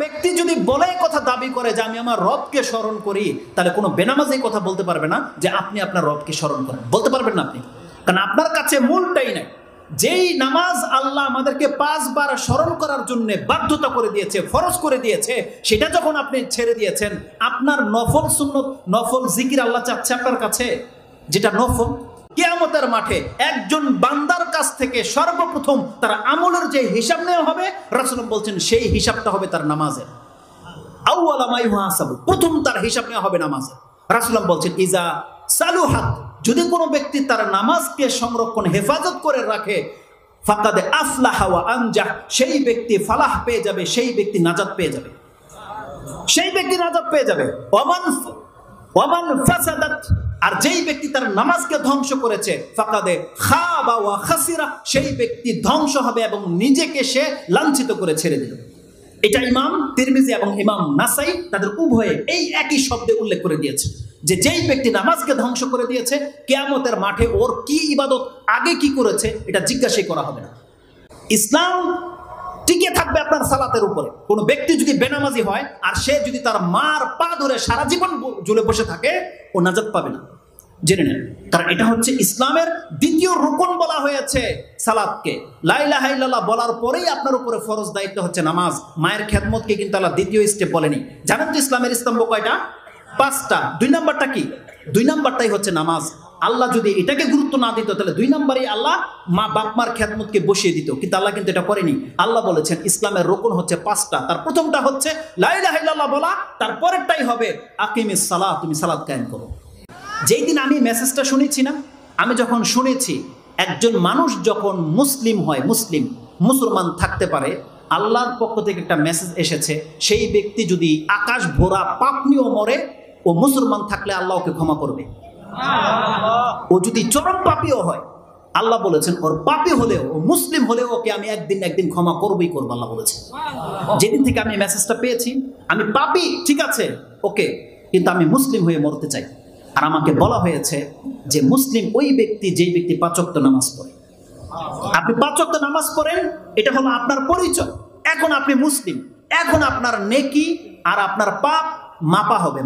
ব্যক্তি যদি বলে কথা দাবি করে যে আমি আমার রবকে স্মরণ করি, তাহলে কোনো বেনামাজি কথা বলতে পারবে না যে আপনি আপনার রবকে স্মরণ করেন, বলতে পারবেন না আপনি, কারণ আপনার কাছে মূলটাই নাই। যেই নামাজ আল্লাহ আমাদেরকে 5 বার স্মরণ করার জন্য বাধ্যতা করে দিয়েছে, ফরজ করে দিয়েছে, সেটা যখন আপনি ছেড়ে দিয়েছেন, আপনার নফল সুন্নত, নফল জিকির আল্লাহ চাচ্ছে আপনার কাছে, যেটা নফল। কিয়ামতের মাঠে একজন বান্দার কাছ থেকে সর্বপ্রথম তার আমলের যে হিসাব নেওয়া হবে, রাসূল বলছেন সেই হিসাবটা হবে তার নামাজের। আউয়ালা মা ইউহাসাবু, প্রথম তার হিসাব নেওয়া হবে নামাজের। রাসূল বলছেন ইজা সালুহাত, যদি কোনো ব্যক্তি তার নামাজকে সংরক্ষণ হেফাজত করে রাখে, ফাকাদ আফলাহা ওয়া আনজাহ, সেই ব্যক্তি ফালাহ পেয়ে যাবে, সেই ব্যক্তি নাজাত পেয়ে যাবে, সেই ব্যক্তি নাজাত পেয়ে যাবে। ওয়ামান ফাসাদাত, আর যেই ব্যক্তি তার নামাজকে ধ্বংস করেছে, ফাকাদে খাবা ওয়া খাসিরা, সেই ব্যক্তি ধ্বংস হবে এবং নিজেকে সে লাঞ্ছিত করে ছেড়ে দিল। এটা ইমাম তিরমিজি এবং ইমাম নাসাই তাদের উভয়ে এই একই শব্দে উল্লেখ করে দিয়েছে যে যেই ব্যক্তি নামাজকে ধ্বংস করে দিয়েছে, কিয়ামতের মাঠে ওর কি ইবাদত, আগে কি করেছে, এটা জিজ্ঞাসা করা হবে না। ইসলাম টিকে থাকবে আপনার সালাতের উপরে। কোনো ব্যক্তি যদি বেনামাজি হয় আর সে যদি তার মার পা ধরে সারা জীবন ঝুলে বসে থাকে, ও নাজাত পাবে না, জেনে নেন। কারণ এটা হচ্ছে ইসলামের দ্বিতীয় রুকন বলা হয়েছে সালাতকে। লা ইলাহা ইল্লাল্লাহ বলার পরেই আপনার উপরে ফরজ দায়িত্ব হচ্ছে নামাজ। মায়ের খেদমতকে কিন্তু আল্লাহ দ্বিতীয় স্টেপ বলেনি। জানেন তো ইসলামের স্তম্ভ কয়টা? 5টা। 2 নাম্বারটা কি? 2 নাম্বারটাই হচ্ছে নামাজ। আল্লাহ যদি এটাকে গুরুত্ব না দিত, তাহলে 2 নাম্বারই আল্লাহ মা বাপ মার খেদমতকে বসিয়ে দিত, কিন্তু আল্লাহ কিন্তু এটা করেনি। আল্লাহ বলেছেন ইসলামের রুকন হচ্ছে 5টা, তার প্রথমটা হচ্ছে লা ইলাহা ইল্লাল্লাহ বলা, তারপরেরটাই হবে আকিমিস সালাহ, তুমি সালাত কায়েম করো। যেই দিন আমি মেসেজটা শুনেছি না, আমি যখন শুনেছি একজন মানুষ যখন মুসলিম হয়, মুসলমান থাকতে পারে, আল্লাহর পক্ষ থেকে একটা মেসেজ এসেছে, সেই ব্যক্তি যদি আকাশ ভরা পাপ নিয়েও মরে, ও মুসলমান থাকলে আল্লাহ ওকে ক্ষমা করবে। ও যদি চরম পাপীও হয়, আল্লাহ বলেছেন ওর পাপী হলেও, ও মুসলিম হলেও ওকে আমি একদিন ক্ষমা করবই করবো, আল্লাহ বলেছেন। যেদিন থেকে আমি মেসেজটা পেয়েছি, আমি পাপী ঠিক আছে ওকে, কিন্তু আমি মুসলিম হয়ে মরতে চাই। আর আমাকে বলা হয়েছে যে মুসলিম ওই ব্যক্তি যেই ব্যক্তি 5 ওয়াক্ত নামাজ পড়ে। আপনি 5 ওয়াক্ত নামাজ পড়েন, এটা হলো আপনার পরিচয়। এখন আপনি মুসলিম, এখন আপনার নেকি আর আপনার পাপ মাপা হবে।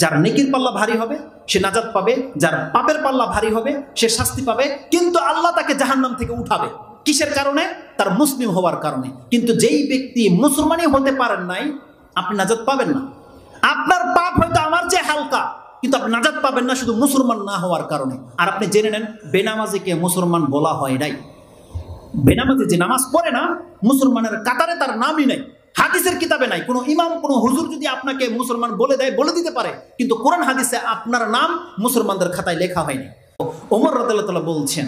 যার নেকির পাল্লা ভারী হবে সে নাজাত পাবে, যার পাপের পাল্লা ভারী হবে সে শাস্তি পাবে, কিন্তু আল্লাহ তাকে জাহান্নাম থেকে উঠাবে। কিসের কারণে? তার মুসলিম হওয়ার কারণে। কিন্তু যেই ব্যক্তি মুসলমানই হতে পারেন নাই, আপনি নাজাত পাবেন না। আপনার পাপ হয়তো আমার যে হালকা, কিন্তু আপনি নাজাত পাবেন না শুধু মুসলমান না হওয়ার কারণে। আর আপনি জেনে নেন, বেনামাজিকে মুসলমান বলা হয় নাই। বেনামাজি যে নামাজ পড়ে না, মুসলমানের কাতারে তার নামই নাই, হাদিসের কিতাবে নাই। কোনো ইমাম, কোনো হুজুর যদি আপনাকে মুসলমান বলে দেয়, বলে দিতে পারে, কিন্তু কোরআন হাদিসে আপনার নাম মুসলমানদের খাতায় লেখা হয়নি। ওমর রাদিয়াল্লাহু তাআলা বলছেন,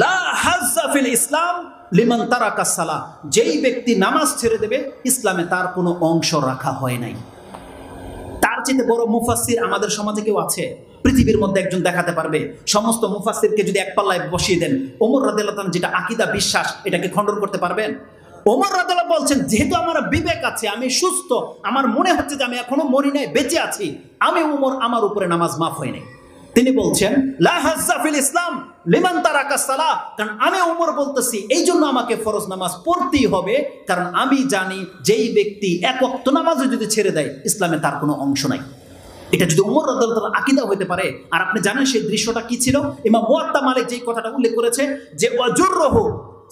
লা হাজ্জা ফিল ইসলাম লিমান তারাকা সালাহ, যেই ব্যক্তি নামাজ ছেড়ে দেবে, ইসলামে তার কোনো অংশ রাখা হয় নাই। তার চেয়ে বড় মুফাসসির আমাদের সমাজে কেউ আছে? পৃথিবীর মধ্যে একজন দেখাতে পারবে? সমস্ত মুফাসসিরকে যদি এক পাল্লায় বসিয়ে দেন, ওমর রাদিয়াল্লাহু তাআলা যেটা আকীদা, বিশ্বাস, এটাকে খণ্ডন করতে পারবেন? ওমর রাদিয়াল্লাহু বলছেন, যেহেতু আমার বিবেক আছে, আমি সুস্থ, আমার মনে হচ্ছে যে আমি এখনো মরি নাই, বেঁচে আছি, আমি ওমর, আমার উপরে নামাজ মাফ হয়নি। তিনি বলছেন লা হাজ্জা ফিল ইসলাম লিমান তারাকা সালাহ, কারণ আমি ওমর বলতেছি এই জন্য আমাকে ফরজ নামাজ পড়তেই হবে, কারণ আমি জানি যেই ব্যক্তি 1 ওয়াক্ত নামাজও যদি ছেড়ে দেয়, ইসলামে তার কোনো অংশ নাই। এটা যদি ওমর রাদিয়াল্লাহু তাআলা আকীদা হতে পারে। আর আপনি জানেন সেই দৃশ্যটা কি ছিল? ইমাম মুয়াত্তা মালিক যেই কথাটা উল্লেখ করেছে যে ওয়াজুররুহু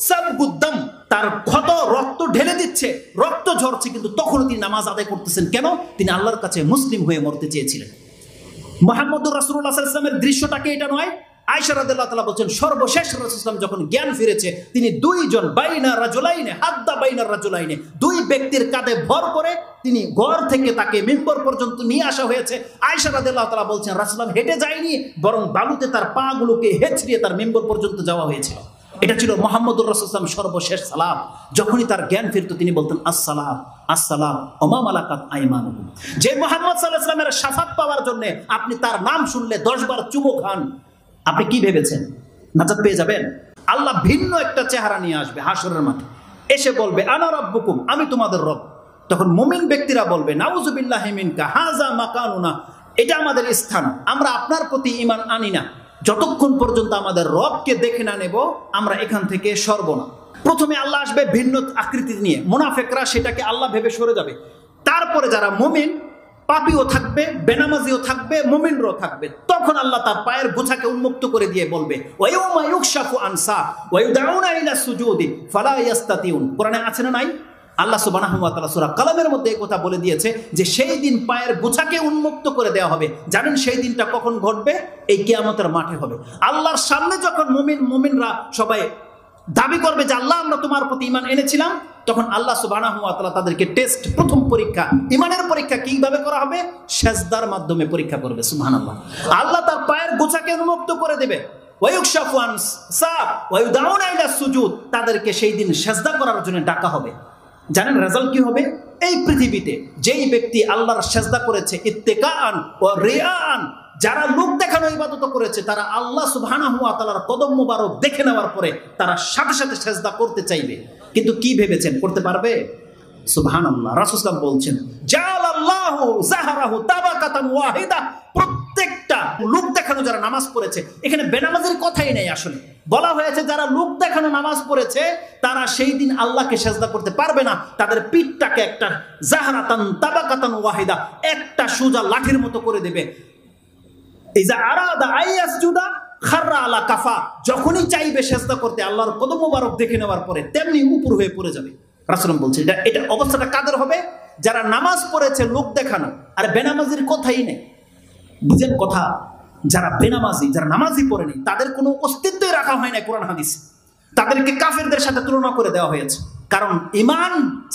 সাবগুদ্দাম, তার ক্ষত রক্ত ঢেলে দিচ্ছে, রক্ত ঝরছে, কিন্তু তখনও তিনি নামাজ আদায় করতেছেন। কেন? তিনি আল্লাহর কাছে মুসলিম হয়ে মরতে চেয়েছিলেন। মুহাম্মদুর রাসূলুল্লাহ সাল্লাল্লাহু আলাইহি ওয়াসাল্লামের দৃশ্যটাকে এটা নয়। আয়েশা রাদিয়াল্লাহু তাআলা বলেন, সর্বশেষ রাসূলুল্লাহ যখন জ্ঞান ফিরেছে, তিনি 2 জন বাইনা রাজুলাইনে হাদ্দা বাইনা রাজুলাইনে, 2 ব্যক্তির কাঁধে ভর করে তিনি ঘর থেকে তাকে মিম্বর পর্যন্ত নিয়ে আসা হয়েছে। আয়েশা রাদিয়াল্লাহু তাআলা বলছেন, রাসূলুল্লাহ হেঁটে যায়নি, বরং বালুতে তার পা গুলোকে হেঁচড়িয়ে তার মিম্বর পর্যন্ত যাওয়া হয়েছিল। এটা ছিল মুহাম্মদুর রাসূলুল্লাহ সর্বশেষ সালাম। যখনই তার জ্ঞান ফিরত, তিনি বলতেন আসসালাম আসসালাম ওমা মালাকাত আইমানুকুম। যে মুহাম্মদ সাল্লাল্লাহু আলাইহি ওয়াসাল্লামের শাফাত পাওয়ার জন্য আপনি তার নাম শুনলে 10 বার চুমো খান, আপনি কি ভেবেছেন নাজাত পেয়ে যাবেন? আল্লাহ ভিন্ন একটা চেহারা নিয়ে আসবে হাসরের মাঠে, এসে বলবে আনা রাব্বুকুম, আমি তোমাদের রব। তখন মুমিন ব্যক্তিরা বলবে নাউযুবিল্লাহি মিনকা হাযা মাকানুনা, এটা আমাদের স্থান, আমরা আপনার প্রতি ঈমান আনি না, যতক্ষণ পর্যন্ত আমাদের রবকে দেখে না নেব আমরা এখান থেকে সরব না। প্রথমে আল্লাহ আসবে ভিন্ন আকৃতি নিয়ে, মুনাফিকরা সেটাকে আল্লাহ ভেবে সরে যাবে। তারপরে যারা মুমিন, পাপীও থাকবে, বেনামাজিও থাকবে, মুমিনরাও থাকবে, তখন আল্লাহ তার পায়ের গোছাকে উন্মুক্ত করে দিয়ে বলবে ওয়াইউমা ইউকশাফু আন সাক ওয়া ইউদাউনা ইলা সুজুদি ফালা ইয়াস্তাতিউন। কোরআনে আছে না নাই? আল্লাহ সুবহানাহু ওয়া তাআলা সূরা কালামের মধ্যে এই কথা বলে দিয়েছে যে সেই দিন পায়ের গোছাকে উন্মুক্ত করে দেওয়া হবে। জানেন সেই দিনটা কখন ঘটবে? এই কিয়ামতের মাঠে হবে। আল্লাহর সামনে যখন মুমিনরা সবাই দাবি করবে যে আল্লাহ আমরা তোমার প্রতি ঈমান এনেছিলাম, তখন আল্লাহ সুবহানাহু ওয়া তাআলা তাদেরকে টেস্ট, প্রথম পরীক্ষা, ঈমানের পরীক্ষা কিভাবে করা হবে? সেজদার মাধ্যমে পরীক্ষা করবে। সুবহানাল্লাহ। আল্লাহ তার পায়ের গোছাকে উন্মুক্ত করে দেবে। ওয়ায়ুকশাফু আন সাক ওয়া ইউদাউনা ইলা সুজুদ, তাদেরকে সেই দিন সেজদা করার জন্য ডাকা হবে। জানেন রেজাল্ট কি হবে? এই পৃথিবীতে যেই ব্যক্তি আল্লাহর সেজদা করেছে ইত্তেকাআন ওয়া রিয়াআন, যারা লোক দেখানো ইবাদত করেছে, তারা আল্লাহ সুবহানাহু ওয়া তাআলার কদম মুবারক দেখে নেওয়ার পরে তারা সাথে সাথে সেজদা করতে চাইবে। কিন্তু কি ভেবেছেন করতে পারবে? সুবহানাল্লাহ। রাসূল সাল্লাল্লাহু আলাইহি ওয়াসাল্লাম বলছেন জাআলাল্লাহু যাহরাহু তাবাকাতান ওয়াহিদা, প্রত্যেকটা লোক দেখানো যারা নামাজ পড়েছে, এখানে বেনামাজের কথাই নেই, আসলে বলা হয়েছে যারা লোক দেখানো নামাজ পড়েছে তারা সেই দিন আল্লাহকে সেজদা করতে পারবে না। তাদের পিঠটাকে একটা যাহরাতান তাবাকাতান ওয়াহিদা, একটা সোজা লাঠির মতো করে দেবে। ইজা আরাদা আইয়াসজুদা খাররা আলা কাফা, যখনই চাইবে সেজদা করতে আল্লাহর কদম মোবারক দেখে নেওয়ার পরে তেমনি উপর হয়ে পড়ে যাবে। রাসূল বলছে এটা অবস্থাটা কাদের হবে? যারা নামাজ পড়েছে লোক দেখানো, আর বেনামাজির কথাই নেই। বুঝেন কথা? যারা বেনামাজি, যারা নামাজি পড়েনি, তাদের কোনো অস্তিত্বই রাখা হয় না কোরআন হাদিসে। তাদেরকে কাফেরদের সাথে তুলনা করে দেওয়া হয়েছে। কারণ ঈমান,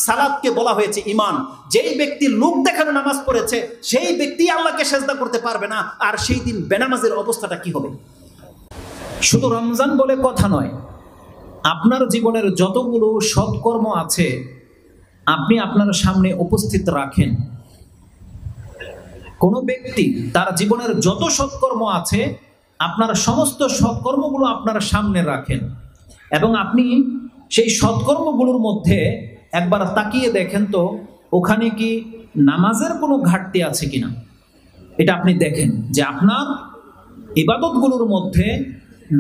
সালাতকে বলা হয়েছে ঈমান। যেই ব্যক্তি লোক দেখানো নামাজ পড়েছে সেই ব্যক্তি আল্লাহকে সেজদা করতে পারবে না। আর সেই দিন বেনামাজের অবস্থাটা কি হবে? শুধু রমজান বলে কথা নয়, আপনার জীবনের যতগুলো সৎকর্ম আছে আপনি আপনার সামনে উপস্থিত রাখেন। কোনো ব্যক্তি তার জীবনের যত সৎকর্ম আছে আপনার সমস্ত সৎকর্মগুলো আপনার সামনে রাখেন, এবং আপনি সেই সৎকর্মগুলোর মধ্যে একবার তাকিয়ে দেখেন তো ওখানে কি নামাজের কোনো ঘাটতি আছে কিনা। এটা আপনি দেখেন যে আপনার ইবাদতগুলোর মধ্যে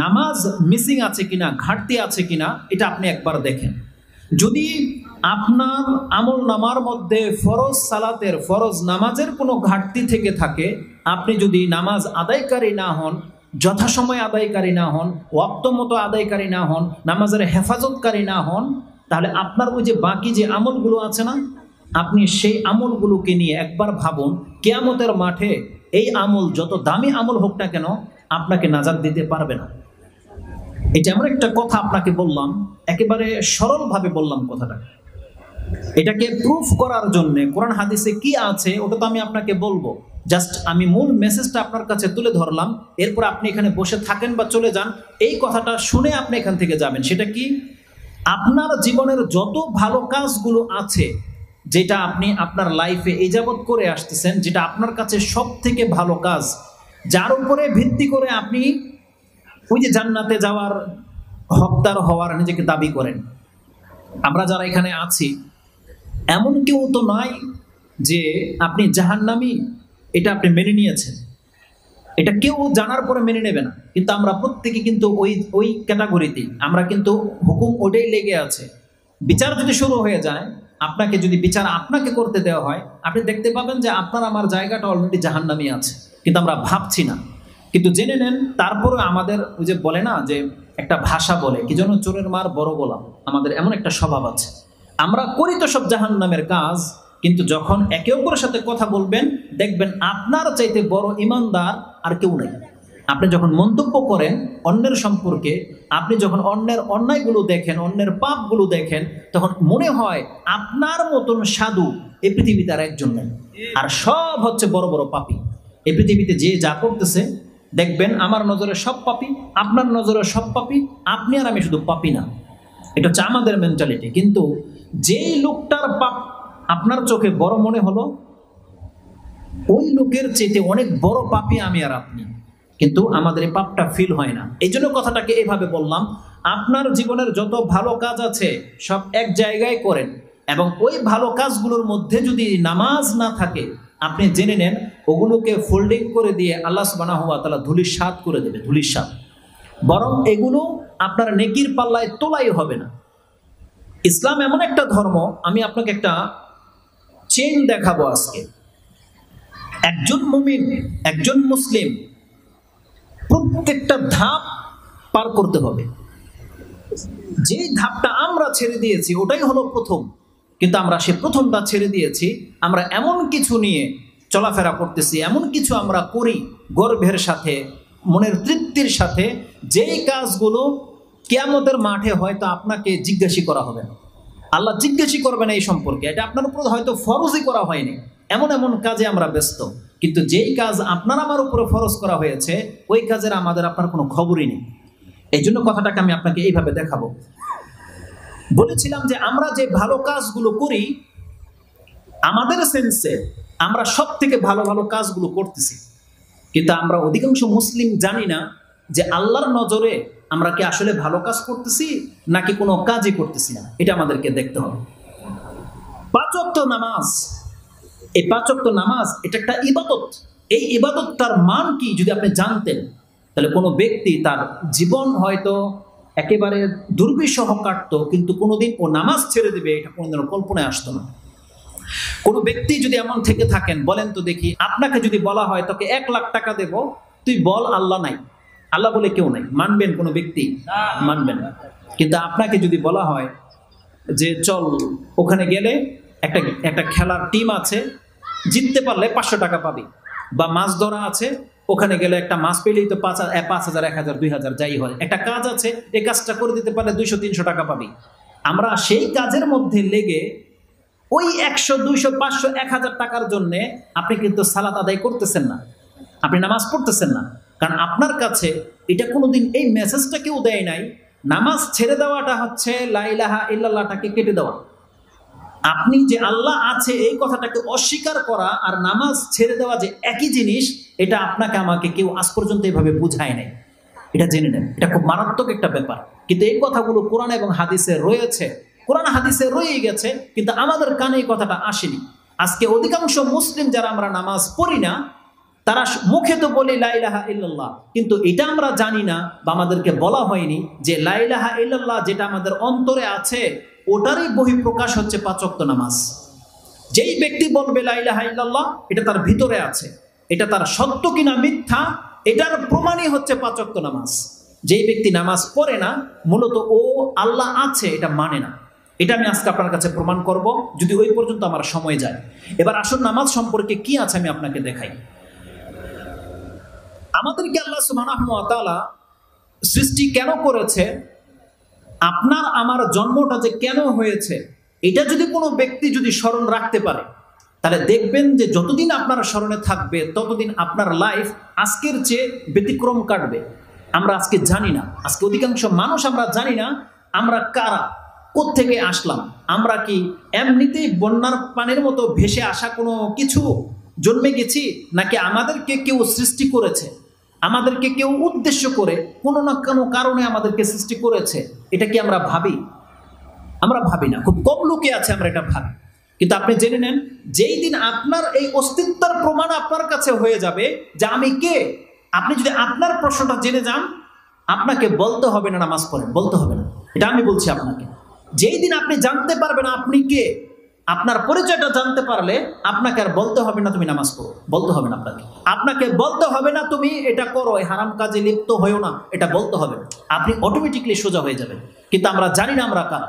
নামাজ মিসিং আছে কিনা, ঘাটতি আছে কিনা, এটা আপনি একবার দেখেন। যদি আপনার আমল নামার মধ্যে ফরজ সালাতের, ফরজ নামাজের কোনো ঘাটতি থেকে থাকে, আপনি যদি নামাজ আদায়কারী না হন, যথাসময় আদায়কারী না হন, ওয়াক্ত মতো আদায়কারী না হন, নামাজের হেফাজতকারী না হন, তাহলে আপনার ওই যে বাকি যে আমলগুলো আছে না, আপনি সেই আমলগুলোকে নিয়ে একবার ভাবুন, কিয়ামতের মাঠে এই আমল যত দামি আমল হোক না কেন আপনাকে নাজাত দিতে পারবে না। এটা এমন একটা কথা আপনাকে বললাম, একেবারে সরলভাবে বললাম কথাটা। এটাকে প্রুফ করার জন্য কোরআন হাদিসে কি আছে ওটা তো আমি আপনাকে বলবো, জাস্ট আমি মূল মেসেজটা আপনার কাছে তুলে ধরলাম। এরপর আপনি এখানে বসে থাকেন বা চলে যান, এই কথাটা শুনে আপনি এখান থেকে যাবেন। সেটা কি? আপনার জীবনের যত ভালো কাজগুলো আছে, যেটা আপনি আপনার লাইফে এই যাবৎ করে আসতেছেন, যেটা আপনার কাছে সব থেকে ভালো কাজ, যার উপরে ভিত্তি করে আপনি ওই যে জান্নাতে যাওয়ার, হকদার হওয়ার নিজেকে দাবি করেন। আমরা যারা এখানে আছি এমন কেউ তো নাই যে আপনি জাহান্নামী এটা আপনি মেনে নিয়েছেন, এটা কেউ জানার পরে মেনে নেবে না। কিন্তু আমরা প্রত্যেকে কিন্তু ওই ক্যাটাগরিতে, আমরা কিন্তু হুকুম ওটাই লেগে আছে। বিচার যদি শুরু হয়ে যায়, আপনাকে যদি বিচার আপনাকে করতে দেওয়া হয়, আপনি দেখতে পাবেন যে আপনার আমার জায়গাটা অলরেডি জাহান্নামী আছে, কিন্তু আমরা ভাবছি না। কিন্তু জেনে নেন, তারপরে আমাদের ওই যে বলে না যে একটা ভাষা বলে কি যেন, চোরের মার বড় গোলাম। আমাদের এমন একটা স্বভাব আছে, আমরা করি তো সব জাহান্নামের কাজ, কিন্তু যখন একে অপরের সাথে কথা বলবেন দেখবেন আপনার চাইতে বড় ইমানদার আর কেউ নেই। আপনি যখন মন্তব্য করেন অন্যের সম্পর্কে, আপনি যখন অন্যের অন্যায়গুলো দেখেন, অন্যের পাপগুলো দেখেন, তখন মনে হয় আপনার মতন সাধু এই পৃথিবীতে আর একজন নেই, আর সব হচ্ছে বড় বড় পাপী। এই পৃথিবীতে যে যা করতেছে দেখবেন আমার নজরে সব পাপী, আপনার নজরে সব পাপী, আপনি আর আমি শুধু পাপী না। এটা হচ্ছে আমাদের মেন্টালিটি। কিন্তু যেই লোকটার পাপ আপনার চোখে বড় মনে হলো, ওই লোকের চেয়ে অনেক বড় পাপী আমি আর আপনি, কিন্তু আমাদের এই পাপটা ফিল হয় না। এই জন্য কথাটাকে এভাবে বললাম, আপনার জীবনের যত ভালো কাজ আছে সব এক জায়গায় করেন, এবং ওই ভালো কাজগুলোর মধ্যে যদি নামাজ না থাকে আপনি জেনে নেন ওগুলোকে ফোল্ডিং করে দিয়ে আল্লাহ সুবহানাহু ওয়া তাআলা ধূলিসাৎ করে দেবে, ধূলিসাৎ। বরং এগুলো আপনার নেকির পাল্লায় তোলাই হবে না। ইসলাম এমন একটা ধর্ম, আমি আপনাকে একটা চেইন দেখাবো আজকে। একজন মুমিন, একজন মুসলিম প্রত্যেকটা ধাপ পার করতে হবে। যে ধাপটা আমরা ছেড়ে দিয়েছি ওটাই হলো প্রথম, কিন্তু আমরা সে প্রথমটা ছেড়ে দিয়েছি। আমরা এমন কিছু নিয়ে চলাফেরা করতেছি, এমন কিছু আমরা করি গর্বের সাথে, মনের তৃপ্তির সাথে, যেই কাজগুলো কিয়ামতের মাঠে হয়তো আপনাকে জিজ্ঞাসা করা হবে না, আল্লাহ জিজ্ঞাসা করবে না এই সম্পর্কে, এটা আপনার উপর হয়তো ফরজই করা হয়নি। এমন এমন কাজে আমরা ব্যস্ত, কিন্তু যেই কাজ আপনার আমার উপরে ফরজ করা হয়েছে ওই কাজের আমাদের আপনার কোনো খবরই নেই। এই জন্য কথাটাকে আমি আপনাকে এইভাবে দেখাবো। বলেছিলাম যে আমরা যে ভালো কাজগুলো করি, আমাদের সেন্সে আমরা সব থেকে ভালো ভালো কাজগুলো করতেছি, কিন্তু আমরা অধিকাংশ মুসলিম জানি না যে আল্লাহর নজরে আমরা কি আসলে ভালো কাজ করতেছি নাকি কোনো কাজই করতেছি না। এটা আমাদেরকে দেখতে হবে। 5 ওয়াক্ত নামাজ, এই 5 ওয়াক্ত নামাজ এটা একটা ইবাদত। এই ইবাদতটার মান কি যদি আপনি জানতেন, তাহলে কোনো ব্যক্তি তার জীবন হয়তো একেবারে দুর্বিষহ কাটতো, কিন্তু কোনোদিন ও নামাজ ছেড়ে দেবে এটা কোনোদিনও কল্পনায় আসতো না। কোনো ব্যক্তি যদি এমন থেকে থাকেন, বলেন তো দেখি, আপনাকে যদি বলা হয় তোকে 1 লাখ টাকা দেব, তুই বল আল্লাহ নাই, আল্লাহ বলে কেউ নাই, মানবেন কোনো ব্যক্তি? মানবেন না। কিন্তু আপনাকে যদি বলা হয় যে চল ওখানে গেলে একটা খেলার টিম আছে, জিততে পারলে 500 টাকা পাবি, বা মাছ ধরা আছে, ওখানে গেলে একটা মাছ পেলেই তো 5,000 1,000 2,000 যাই হয়, একটা কাজ আছে, এই কাজটা করে দিতে পারলে 200-300 টাকা পাবি। আমরা সেই কাজের মধ্যে লেগে ওই 100 200 500 1000 টাকার জন্য আপনি কিন্তু সালাত আদায় করতেছেন না, আপনি নামাজ পড়তেছেন না, কারণ আপনার কাছে এটা কোনোদিন এই মেসেজটা কেউ দেয় নাই। নামাজ ছেড়ে দেওয়াটা হচ্ছে লা ইলাহা ইল্লাল্লাহটাকে কেটে দেওয়া। আপনি যে আল্লাহ আছে এই কথাটাকে অস্বীকার করা আর নামাজ ছেড়ে দেওয়া যে একই জিনিস, এটা আপনাকে আমাকে কেউ আজ পর্যন্ত এইভাবে বুঝায় নাই। এটা জেনে নেন, এটা খুব মারাত্মক একটা ব্যাপার। কিন্তু এই কথাগুলো কোরআন এবং হাদিসে রয়েছে, কোরআন হাদিসে রয়ে গেছে, কিন্তু আমাদের কানে এই কথাটা আসেনি। আজকে অধিকাংশ মুসলিম যারা আমরা নামাজ পড়ি না, তারা মুখে তো বলি লা ইলাহা ইল্লাল্লাহ, কিন্তু এটা আমরা জানি না বা আমাদেরকে বলা হয়নি যে লা ইলাহা ইল্লাল্লাহ যেটা আমাদের অন্তরে আছে ওটারই বহিঃপ্রকাশ হচ্ছে 5 ওয়াক্ত নামাজ। যেই ব্যক্তি বলবে লা ইলাহা ইল্লাল্লাহ, এটা তার ভিতরে আছে, এটা তার সত্য কিনা মিথ্যা এটার প্রমাণই হচ্ছে 5 ওয়াক্ত নামাজ। যেই ব্যক্তি নামাজ পড়ে না, মূলত ও আল্লাহ আছে এটা মানে না। এটা আমি আজকে আপনার কাছে প্রমাণ করব, যদি ওই পর্যন্ত আমার সময় যায়। এবার আসুন নামাজ সম্পর্কে কি আছে আমি আপনাকে দেখাই। আমাদেরকে আল্লাহ সুবহানাহু ওয়া তাআলা সৃষ্টি কেন করেছে, আপনার আমার জন্মটা যে কেন হয়েছে, এটা যদি কোনো ব্যক্তি যদি স্মরণ রাখতে পারে, তাহলে দেখবেন যে যতদিন আপনার স্মরণে থাকবে ততদিন আপনার লাইফ আজকের চেয়ে ব্যতিক্রম কাটবে। আমরা আজকে জানি না, আজকে অধিকাংশ মানুষ আমরা জানি না আমরা কারা, কোত্থেকে আসলাম। আমরা কি এমনিতেই বন্যার পানির মতো ভেসে আসা কোনো কিছু জন্মে গেছি, নাকি আমাদেরকে কেউ সৃষ্টি করেছে, আমাদেরকে কেউ উদ্দেশ্য করে কোনো না কোনো কারণে আমাদেরকে সৃষ্টি করেছে? এটা কি আমরা ভাবি? আমরা ভাবি না, খুব কম লোকে আছে আমরা এটা ভাবি। কিন্তু আপনি জেনে নেন, যেই দিন আপনার এই অস্তিত্বের প্রমাণ আপনার কাছে হয়ে যাবে যে আমি কে, আপনি যদি আপনার প্রশ্নটা জেনে যান, আপনাকে বলতে হবে না নামাজ পড়েন, বলতে হবে না। এটা আমি বলছি আপনাকে, যেই দিন আপনি জানতে পারবেন আপনি কে, আপনার পরিচয়টা জানতে পারলে আপনাকে আর বলতে হবে না তুমি নামাজ পড়ো, বলতে হবে না আপনাকে। আপনাকে বলতে হবে না তুমি এটা করো, এই হারাম কাজে লিপ্ত হয়েও না, এটা বলতে হবে না। আপনি অটোমেটিকলি সোজা হয়ে যাবেন। কিন্তু আমরা জানি না আমরা কারা।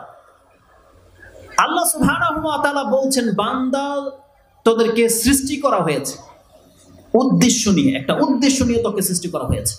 আল্লাহ সুবহানাহু ওয়া তাআলা বলছেন, বান্দা তোদেরকে সৃষ্টি করা হয়েছে উদ্দেশ্য নিয়ে, একটা উদ্দেশ্য নিয়ে তোকে সৃষ্টি করা হয়েছে।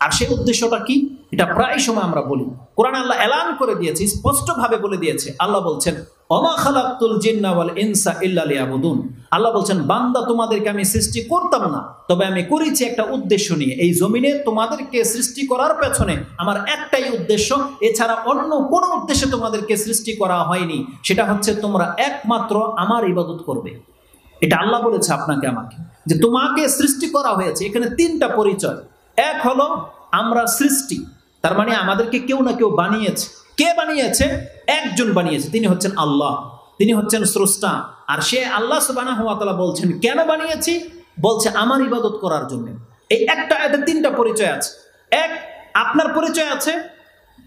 আর সেই উদ্দেশ্যটা কি, এটা প্রায় সময় আমরা বলি। কোরআন আল্লাহ এলান করে দিয়েছে, স্পষ্টভাবে বলে দিয়েছে। আল্লাহ বলছেন, ওমা খালাকতুল জিন্না ওয়াল ইনসা ইল্লা লিয়াবুদুন। আল্লাহ বলছেন, বান্দা তোমাদেরকে আমি সৃষ্টি করতাম না, তবে আমি করেছি একটা উদ্দেশ্য নিয়ে। এই জমিনে তোমাদেরকে সৃষ্টি করার পেছনে আমার একটাই উদ্দেশ্য, এছাড়া অন্য কোনো উদ্দেশ্যে তোমাদেরকে সৃষ্টি করা হয়নি। সেটা হচ্ছে তোমরা একমাত্র আমার ইবাদত করবে। এটা আল্লাহ বলেছে আপনাকে আমাকে, যে তোমাকে সৃষ্টি করা হয়েছে। এখানে 3টা পরিচয়। এক হলো আমরা সৃষ্টি, তার মানে আমাদেরকে কেউ না কেউ বানিয়েছে। কে বানিয়েছে? একজন বানিয়েছে, তিনি হচ্ছেন আল্লাহ, তিনি হচ্ছেন স্রষ্টা। আর সে আল্লাহ সুবহানাহু ওয়া তাআলা বলছেন কেন বানিয়েছি, বলছে আমার ইবাদত করার জন্য। এই একটা, এতে 3টা পরিচয় আছে। এক, আপনার পরিচয় আছে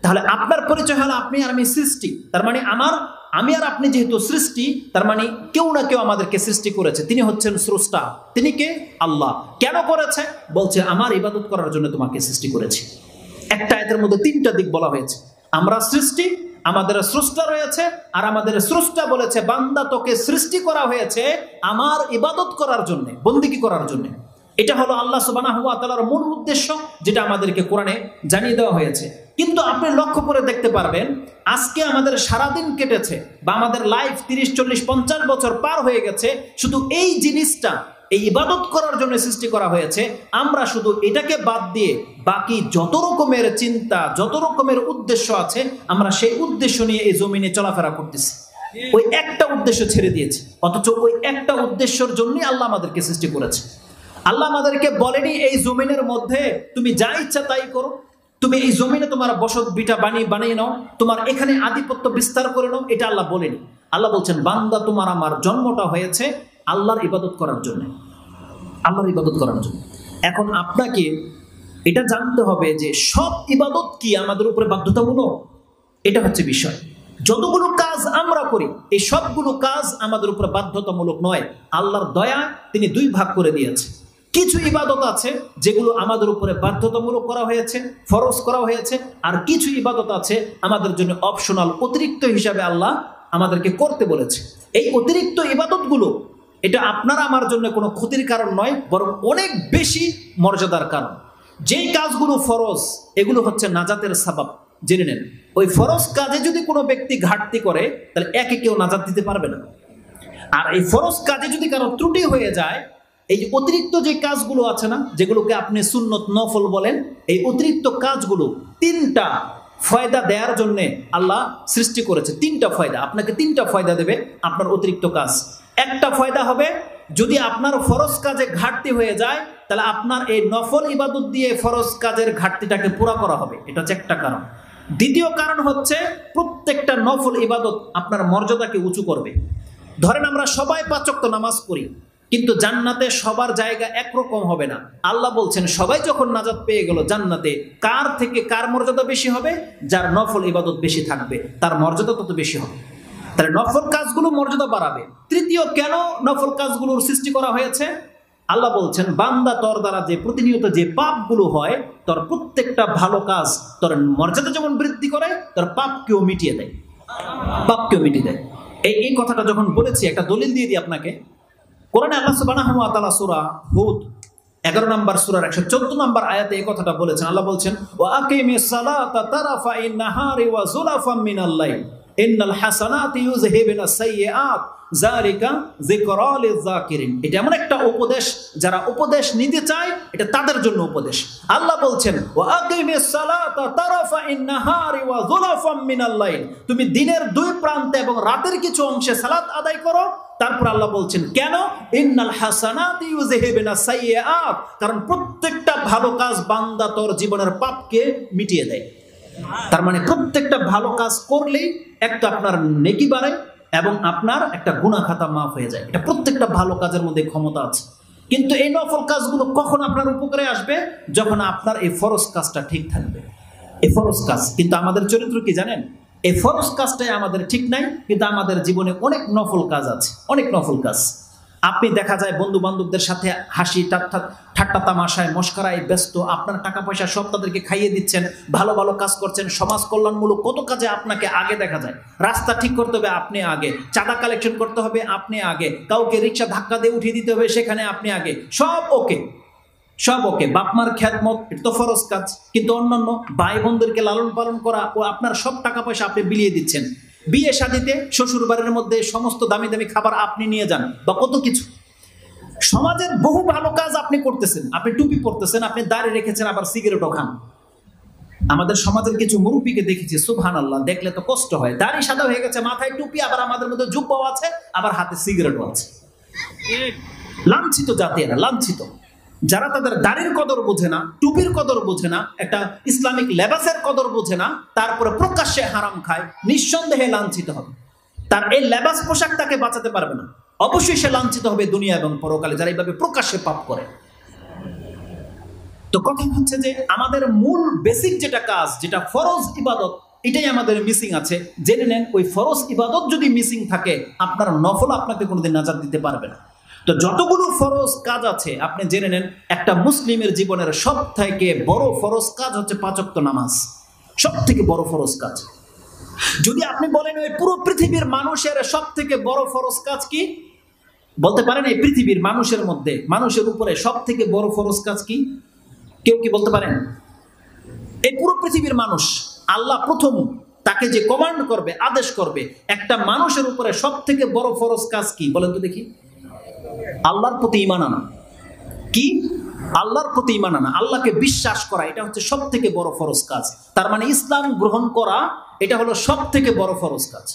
তাহলে আপনার পরিচয় হলো আপনি আর আমি সৃষ্টি, তার মানে আমি আর আপনি যেহেতু সৃষ্টি, তার মানে কেউ না কেউ আমাদেরকে সৃষ্টি করেছে, তিনি হচ্ছেন স্রষ্টা। তিনি কে? আল্লাহ। কেন করেছে? বলছে আমার ইবাদত করার জন্য তোমাকে সৃষ্টি করেছি। একটা আয়াতের মধ্যে তিনটা দিক বলা হয়েছে, আমরা সৃষ্টি, আমাদের স্রষ্টা রয়েছে, আর আমাদের স্রষ্টা বলেছে বান্দা তোকে সৃষ্টি করা হয়েছে আমার ইবাদত করার জন্য, বন্দেগী করার জন্য। এটা হলো আল্লাহ সুবহানাহু ওয়া তাআলার মূল উদ্দেশ্য, যেটা আমাদেরকে কোরআনে জানিয়ে দেওয়া হয়েছে। কিন্তু আপনি লক্ষ্য করে দেখতে পারবেন আজকে আমাদের সারাদিন কেটেছে বা আমাদের লাইফ 30, 40, 50 বছর পার হয়ে গেছে, শুধু এই জিনিসটা, এই ইবাদত করার জন্য সৃষ্টি করা হয়েছে, আমরা শুধু এটাকে বাদ দিয়ে বাকি যত রকমের চিন্তা, যত রকমের উদ্দেশ্য আছে, আমরা সেই উদ্দেশ্য নিয়ে এই জমিনে চলাফেরা করতেছি। ওই একটা উদ্দেশ্য ছেড়ে দিয়েছি, অথচ ওই একটা উদ্দেশ্যের জন্যই আল্লাহ আমাদেরকে সৃষ্টি করেছে। আল্লাহ আমাদেরকে বলেনি এই জমিনের মধ্যে তুমি যা ইচ্ছা তাই করো, তুমি এই জমিনে তোমার বসত বিটা বানিয়ে নাও, তোমার এখানে আধিপত্য বিস্তার করে নাও, এটা আল্লাহ বলেনি। আল্লাহ বলছেন বান্দা তোমার আমার জন্মটা হয়েছে আল্লাহর ইবাদত করার জন্য, আল্লাহর ইবাদত করার জন্য। এখন আপনাকে এটা জানতে হবে যে সব ইবাদত কি আমাদের উপরে বাধ্যতামূলক? এটা হচ্ছে বিষয়। যতগুলো কাজ আমরা করি এই সবগুলো কাজ আমাদের উপরে বাধ্যতামূলক নয়। আল্লাহর দয়া তিনি দুই ভাগ করে দিয়েছে। কিছু ইবাদত আছে যেগুলো আমাদের উপরে বাধ্যতামূলক করা হয়েছে, ফরজ করা হয়েছে, আর কিছু ইবাদত আছে আমাদের জন্য অপশনাল, অতিরিক্ত হিসাবে আল্লাহ আমাদেরকে করতে বলেছে। এই অতিরিক্ত ইবাদতগুলো এটা আপনার আমার জন্য কোনো ক্ষতির কারণ নয়, বরং অনেক বেশি মর্যাদার কারণ। যেই কাজগুলো ফরজ এগুলো হচ্ছে নাজাতের সাবাব, জেনে নেন। ওই ফরজ কাজে যদি কোনো ব্যক্তি ঘাটতি করে তাহলে একে কেউ নাজাত দিতে পারবে না। আর এই ফরজ কাজে যদি কারো ত্রুটি হয়ে যায়, এই যে অতিরিক্ত যে কাজগুলো আছে না, যেগুলোকে আপনি সুন্নত নফল বলেন, এই অতিরিক্ত কাজগুলো তিনটা ফয়দা দেওয়ার জন্য আল্লাহ সৃষ্টি করেছে। তিনটা ফয়দা, আপনাকে তিনটা ফয়দা দেবে আপনার অতিরিক্ত কাজ। একটা ফয়দা হবে যদি আপনার ফরজ কাজে ঘাটতি হয়ে যায় তাহলে আপনার এই নফল ইবাদত দিয়ে ফরজ কাজের ঘাটতিটাকে পুরা করা হবে, এটা হচ্ছে একটা কারণ। দ্বিতীয় কারণ হচ্ছে প্রত্যেকটা নফল ইবাদত আপনার মর্যাদাকে উঁচু করবে। ধরেন আমরা সবাই 5 ওয়াক্ত নামাজ পড়ি, কিন্তু জান্নাতে সবার জায়গা একরকম হবে না। আল্লাহ বলছেন সবাই যখন নাজাত পেয়ে গেল জান্নাতে, কার থেকে কার মর্যাদা বেশি হবে? যার নফল ইবাদত বেশি থাকবে তার মর্যাদা তত বেশি হবে। তাহলে নফল কাজগুলো মর্যাদা বাড়াবে। তৃতীয়, কেন নফল কাজগুলোর সৃষ্টি করা হয়েছে? আল্লাহ বলছেন বান্দা তোর দ্বারা যে প্রতিনিয়ত যে পাপগুলো হয়, তোর প্রত্যেকটা ভালো কাজ তোর মর্যাদা যেমন বৃদ্ধি করে, তোর পাপকেও মিটিয়ে দেয়, পাপকেও মিটিয়ে দেয়। এই কথাটা যখন বলেছি একটা দলিল দিয়ে দিই আপনাকে। কোরআনে আল্লাহ সুবহানাহু ওয়া তাআলা সূরা হুদ 11 নম্বর সূরার 114 নম্বর আয়াতে এই কথাটা বলেছেন। আল্লাহ বলছেন ওয়া আকিমিস সালাতা তারাফাইন নাহারি ওয়া যুলাফাম মিনাল লাইল ইন্নাল হাসানাতি ইউযহিবুনাস সাইয়্যাত যালিকা যিকরা লিয-যাকিরিন। এটা এমন একটা উপদেশ, যারা উপদেশ নিতে চায় এটা তাদের জন্য উপদেশ। আল্লাহ বলছেন ওয়া আকিমিস সালাতা তারাফাইন নাহারি ওয়া যুলাফাম মিনাল লাইল, তুমি দিনের দুই প্রান্তে এবং রাতের কিছু অংশে সালাত আদায় করো। তারপর আল্লাহ বলছেন কেন? ইন্নাল হাসানাতি ইউযহিবুনাস সাইয়্যাত, কারণ প্রত্যেকটা ভালো কাজ বান্দা তোর জীবনের পাপকে মিটিয়ে দেয়। তার মানে প্রত্যেকটা ভালো কাজ করলেই একটা আপনার নেকি বাড়ে এবং আপনার একটা গুনাহ খাতা মাফ হয়ে যায়। এটা প্রত্যেকটা ভালো কাজের মধ্যে ক্ষমতা আছে। কিন্তু এই নফল কাজগুলো কখন আপনার উপকারে আসবে? যখন আপনার এই ফরজ কাজটা ঠিক থাকবে। এই ফরজ কাজ, কিন্তু আমাদের চরিত্র কি জানেন? এই ফরজ কাজটাই আমাদের ঠিক নাই, কিন্তু আমাদের জীবনে অনেক নফল কাজ আছে, অনেক নফল কাজ। আপনি দেখা যায় বন্ধু বান্ধবদের সাথে হাসি ঠাট্টা তামাশায় মস্করায় ব্যস্ত, আপনার টাকা পয়সা সব তাদেরকে খাইয়ে দিচ্ছেন, ভালো ভালো কাজ করছেন, সমাজ কল্যাণমূলক কত কাজে আপনাকে আগে দেখা যায়। রাস্তা ঠিক করতে হবে আপনি আগে, চাঁদা কালেকশন করতে হবে আপনি আগে, কাউকে রিক্সা ধাক্কা দিয়ে উঠিয়ে দিতে হবে সেখানে আপনি আগে, সব ওকে, সব ওকে। বাপমার খ্যাতমত এটা তো ফরজ কাজ, কিন্তু অন্যান্য ভাই বোনদেরকে লালন পালন করা ও আপনার সব টাকা পয়সা আপনি বিলিয়ে দিচ্ছেন। বিয়ে শাদীতে শ্বশুর বাড়ির মধ্যে সমস্ত দামি দামি খাবার আপনি নিয়ে যান বা কত কিছু। সমাজের বহু ভালো কাজ আপনি করতেছেন, আপনি টুপি পরতেছেন, আপনি দাড়ি রেখেছেন, আবার সিগারেটও খান। আমাদের সমাজের কিছু মুরব্বীকে দেখেছি, সুবহানাল্লাহ, দেখলে তো কষ্ট হয়। দাড়ি সাদা হয়ে গেছে, মাথায় টুপি, আবার আমাদের মধ্যে জুব্বাও আছে, আবার হাতে সিগারেটও আছে। লাঞ্ছিত জাতি এরা, লাঞ্ছিত। যারা তাদের দাড়ির কদর বোঝে না, টুপির কদর বোঝে না, একটা ইসলামিক লেবাসের কদর বোঝে না, তারপরে প্রকাশ্যে হারাম খায়, নিঃসন্দেহে লাঞ্ছিত হবে। তার এই লেবাস পোশাক তাকে বাঁচাতে পারবে না, অবশ্যই সে লাঞ্ছিত হবে দুনিয়া এবং পরকালে, যারা এইভাবে প্রকাশ্যে পাপ করে। তো কথা হচ্ছে যে আমাদের মূল বেসিক যেটা কাজ, যেটা ফরজ ইবাদত, এটাই আমাদের মিসিং আছে। জেনে নেন, ওই ফরজ ইবাদত যদি মিসিং থাকে, আপনার নফল আপনাকে কোনোদিন নাজাত দিতে পারবে না। তো যতগুলো ফরজ কাজ আছে আপনি জেনে নেন, একটা মুসলিমের জীবনের সব থেকে বড় ফরজ কাজ হচ্ছে 5 ওয়াক্ত নামাজ। সব থেকে বড় ফরজ কাজ। যদি আপনি বলেন ওই পুরো পৃথিবীর মানুষের সব থেকে বড় ফরজ কাজ কি, বলতে পারেন এই পৃথিবীর মানুষের মধ্যে, মানুষের উপরে সব থেকে বড় ফরজ কাজ কি? কেউ কি বলতে পারেন? এই পুরো পৃথিবীর মানুষ, আল্লাহ প্রথম তাকে যে কমান্ড করবে, আদেশ করবে, একটা মানুষের উপরে সব থেকে বড় ফরজ কাজ কি বলেন তো দেখি? আল্লাহর প্রতি ঈমান আনা। কি? আল্লাহর প্রতি ঈমান আনা, আল্লাহকে বিশ্বাস করা, এটা হচ্ছে সব থেকে বড় ফরজ কাজ। তার মানে ইসলাম গ্রহণ করা, এটা হলো সব থেকে বড় ফরজ কাজ।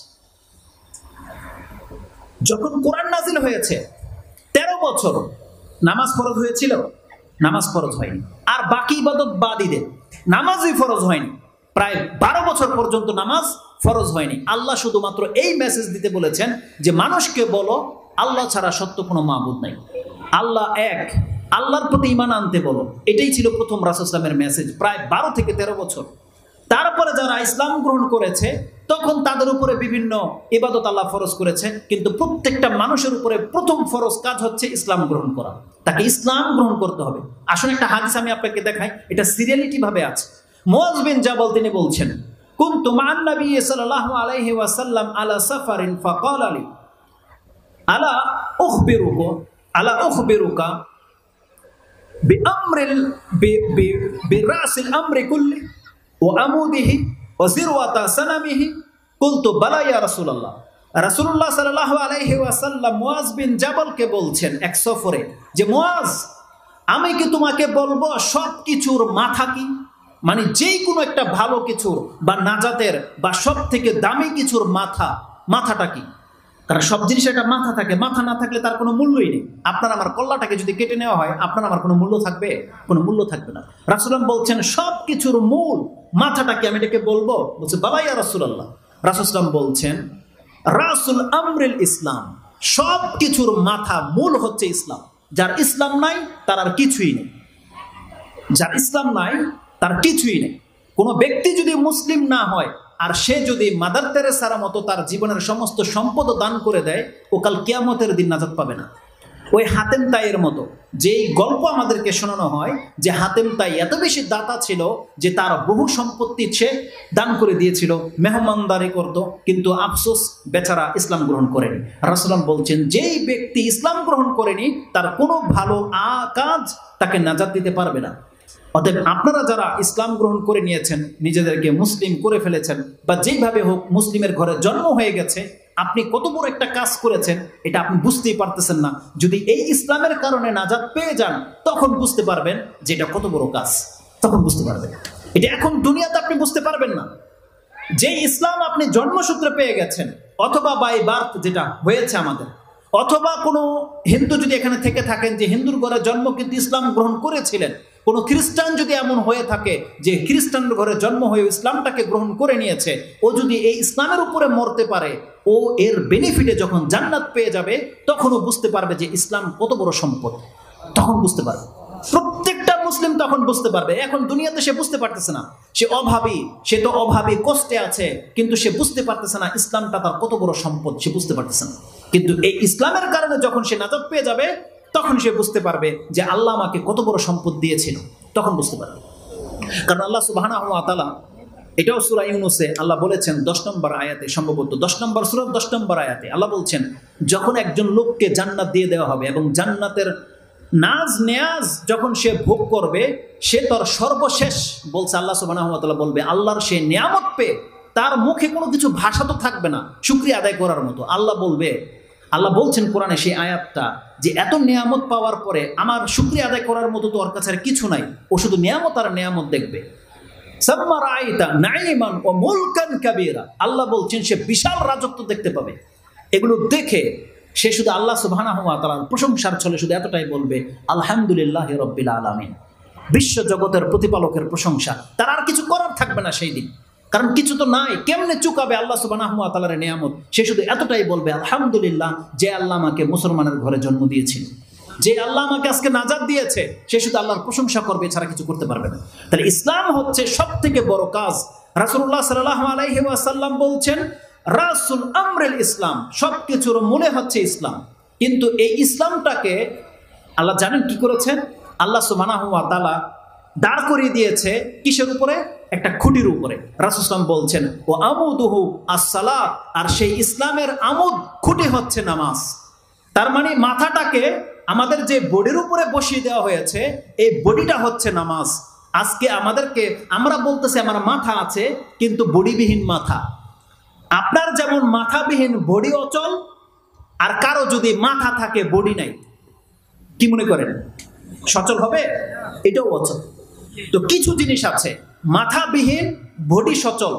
যখন কোরআন নাজিল হয়েছে 13 বছর নামাজ ফরজ হয়েছিল? নামাজ ফরজ হয়নি। আর বাকি ইবাদত বাদই দেন, নামাজই ফরজ হয়নি। প্রায় 12 বছর পর্যন্ত নামাজ ফরজ হয়নি। আল্লাহ শুধুমাত্র এই মেসেজ দিতে বলেছেন যে মানুষকে বলো আল্লাহ ছাড়া সত্য কোনো মাবুদ নাই, আল্লাহ এক, আল্লাহর প্রতি ঈমান আনতে বলো। এটাই ছিল প্রথম রাসূল সাল্লাল্লাহু আলাইহি ওয়াসাল্লামের মেসেজ, প্রায় 12 থেকে 13 বছর। তারপরে যারা ইসলাম গ্রহণ করেছে তখন তাদের উপরে বিভিন্ন ইবাদত আল্লাহ ফরজ করেছে, কিন্তু প্রত্যেকটা মানুষের উপরে প্রথম ফরজ কাজ হচ্ছে ইসলাম গ্রহণ করা। তাকে ইসলাম গ্রহণ করতে হবে। আসলে একটা হাদিস আমি আপনাকে দেখাই, এটা সিরিয়ালিটি ভাবে আছে। মুআয বিন জাবাল তিনি বলছেন, কুনতু মা'আন নবী সাল্লাল্লাহু আলাইহি ওয়াসাল্লাম আলা সাফারিন ফাকাল লি আলা উখবিরুকা বিআমরিল বিরাসিল আমরি কুল্লি ওয়া আমুদিহি ওয়া জিরওয়াতা সানামিহি। কুলতু বালা ইয়া রাসূলুল্লাহ। রাসূলুল্লাহ সাল্লাল্লাহু আলাইহি ওয়াসাল্লাম মুআয বিন জাবালকে বলছেন এক সফরে যে, মুআয, আমি কি তোমাকে বলবো সব কিছুর মাথা কি? মানে যেই কোনো একটা ভালো কিছুর বা নাজাতের বা সব থেকে দামি কিছুর মাথাটা কি? কারণ সব জিনিসের একটা মাথা থাকে, মাথা না থাকলে তার কোনো মূল্যই নেই। আপনার আমার কল্লাটাকে যদি কেটে নেওয়া হয়, আপনার আমার কোনো মূল্য থাকবে? কোনো মূল্য থাকবে না। রাসূলুল্লাহ বলছেন সব কিছুর মূল মাথাটা কি, আমি এটাকে বলবো? বলছে, বাবা ইয়া রাসূলুল্লাহ। রাসূলুল্লাহ বলছেন, রাসুল আমরিল ইসলাম, সব কিছুর মাথা মূল হচ্ছে ইসলাম। যার ইসলাম নাই তার আর কিছুই নেই। যার ইসলাম নাই তার কিছুই নেই। কোনো ব্যক্তি যদি মুসলিম না হয় আর সে যদি মাদার তেরেসার মতো তার জীবনের সমস্ত সম্পদ দান করে দেয়, ও কাল কিয়ামতের দিন নাজাত পাবে না। ওই হাতেম তাইয়ের মতো যেই গল্প আমাদেরকে শোনানো হয় যে হাতেম তাই এত বেশি দাতা ছিল যে তার বহু সম্পত্তি সে দান করে দিয়েছিল, মেহমানদারি করত, কিন্তু আফসোস বেচারা ইসলাম গ্রহণ করেনি। রাসূলুল্লাহ বলছেন, যেই ব্যক্তি ইসলাম গ্রহণ করেনি তার কোনো ভালো কাজ তাকে নাজাত দিতে পারবে না। অতএব আপনারা যারা ইসলাম গ্রহণ করে নিয়েছেন, নিজেদেরকে মুসলিম করে ফেলেছেন, বা যেইভাবে হোক মুসলিমের ঘরে জন্ম হয়ে গেছে, আপনি কত বড় একটা কাজ করেছেন এটা আপনি বুঝতেই পারতেছেন না। যদি এই ইসলামের কারণে নাজাত পেয়ে যান তখন বুঝতে পারবেন যে এটা কত বড় কাজ, তখন বুঝতে পারবেন। এটা এখন দুনিয়াতে আপনি বুঝতে পারবেন না। যে ইসলাম আপনি জন্মসূত্রে পেয়ে গেছেন, অথবা বাই বার্থ যেটা হয়েছে আমাদের, অথবা কোনো হিন্দু যদি এখানে থেকে থাকেন যে হিন্দুর ঘরে জন্ম কিন্তু ইসলাম গ্রহণ করেছিলেন, কোনো খ্রিস্টান যদি এমন হয়ে থাকে যে খ্রিস্টানের ঘরে জন্ম হয়ে ইসলামটাকে গ্রহণ করে নিয়েছে, ও যদি এই ইসলামের উপরে মরতে পারে, ও এর বেনিফিটে যখন জান্নাত পেয়ে যাবে তখনও বুঝতে পারবে যে ইসলাম কত বড় সম্পদ। তখন বুঝতে পারবে, প্রত্যেকটা মুসলিম তখন বুঝতে পারবে। এখন দুনিয়াতে সে বুঝতে পারতেছে না, সে অভাবী, সে তো অভাবী কষ্টে আছে, কিন্তু সে বুঝতে পারতেছে না ইসলামটা তার কত বড় সম্পদ, সে বুঝতে পারতেছে না। কিন্তু এই ইসলামের কারণে যখন সে নাজাত পেয়ে যাবে তখন সে বুঝতে পারবে যে আল্লাহ আমাকে কত বড় সম্পদ দিয়েছিল, তখন বুঝতে পারবে। কারণ আল্লাহ সুবহানাহু ওয়া তাআলা, এটাও সূরা ইউনূসে আল্লাহ বলেছেন 10 নম্বর আয়াতে, সম্ভবত 10 নম্বর সূরা 10 নম্বর আয়াতে আল্লাহ বলছেন, যখন একজন লোককে জান্নাত দিয়ে দেওয়া হবে এবং জান্নাতের নাজ নেয়াজ যখন সে ভোগ করবে, সে তার সর্বশেষ, বলছে আল্লাহ সুবহানাহু ওয়া তাআলা বলবে, আল্লাহর সে নিয়ামত পেয়ে তার মুখে কোনো কিছু ভাষা তো থাকবে না শুকরিয়া আদায় করার মতো। আল্লাহ বলবে, আল্লাহ বলছেন কোরআনে সেই আয়াতটা, যে এত নিয়ামত পাওয়ার পরে আমার শুকরিয়া আদায় করার মতো তো ওর কাছে আর কিছু নাই, ও শুধু নিয়ামত আর নিয়ামত দেখবে। সাম্মা রাআইতা নাঈমান ওয়া মুলকান কাবীরা, আল্লাহ বলছেন সে বিশাল রাজত্ব দেখতে পাবে। এগুলো দেখে সে শুধু আল্লাহ সুবহানাহু ওয়া তাআলার প্রশংসার ছলে শুধু এতটাই বলবে, আলহামদুলিল্লাহি রাব্বিল আলামিন, বিশ্ব জগতের প্রতিপালকের প্রশংসা। তার আর কিছু করার থাকবে না সেই দিন, কারণ কিছু তো নাই, কেমনে চুকাবে আল্লাহ সুবহানাহু ওয়া তাআলার নিয়ামত। সে শুধু এতটাই বলবে, আলহামদুলিল্লাহ, যে আল্লাহ আমাকে মুসলমানের ঘরে জন্ম দিয়েছিল। যে আল্লাহ আমাকে আজকে নাজাত দিয়েছে সে শুধু আল্লাহর প্রশংসা করবে, ছাড়া কিছু করতে পারবে না। তাহলে ইসলাম হচ্ছে সব থেকে বড় কাজ। রাসূলুল্লাহ সাল্লাল্লাহু আলাইহি ওয়াসাল্লাম বলছেন রাসুল আমরুল ইসলাম, সবকিছুর মূলে হচ্ছে ইসলাম। কিন্তু এই ইসলামটাকে আল্লাহ জানেন কি করেছেন? আল্লাহ সুবহানাহু ওয়া তাআলা দাঁড় করিয়ে দিয়েছে কিসের উপরে? একটা খুঁটির উপরে। রাসূল সাল্লাল্লাহু আলাইহি ওয়াসাল্লাম বলছেন ও আমুদুহু as-সালাত, আর সেই ইসলামের আমুদ খুঁটি হচ্ছে নামাজ। তার মানে মাথাটাকে আমাদের যে বডির উপরে বসিয়ে দেওয়া হয়েছে, এই বডিটা হচ্ছে নামাজ। আজকে আমরা বলতেছি আমার মাথা আছে, কিন্তু বডিবিহীন মাথা। আপনার যেমন মাথাবিহীন বডি অচল, আর কারো যদি মাথা থাকে বডি নাই, কি মনে করেন সচল হবে? এটাও অচল। তো কিছু জিনিস আছে মাথাবিহীন বডি সচল,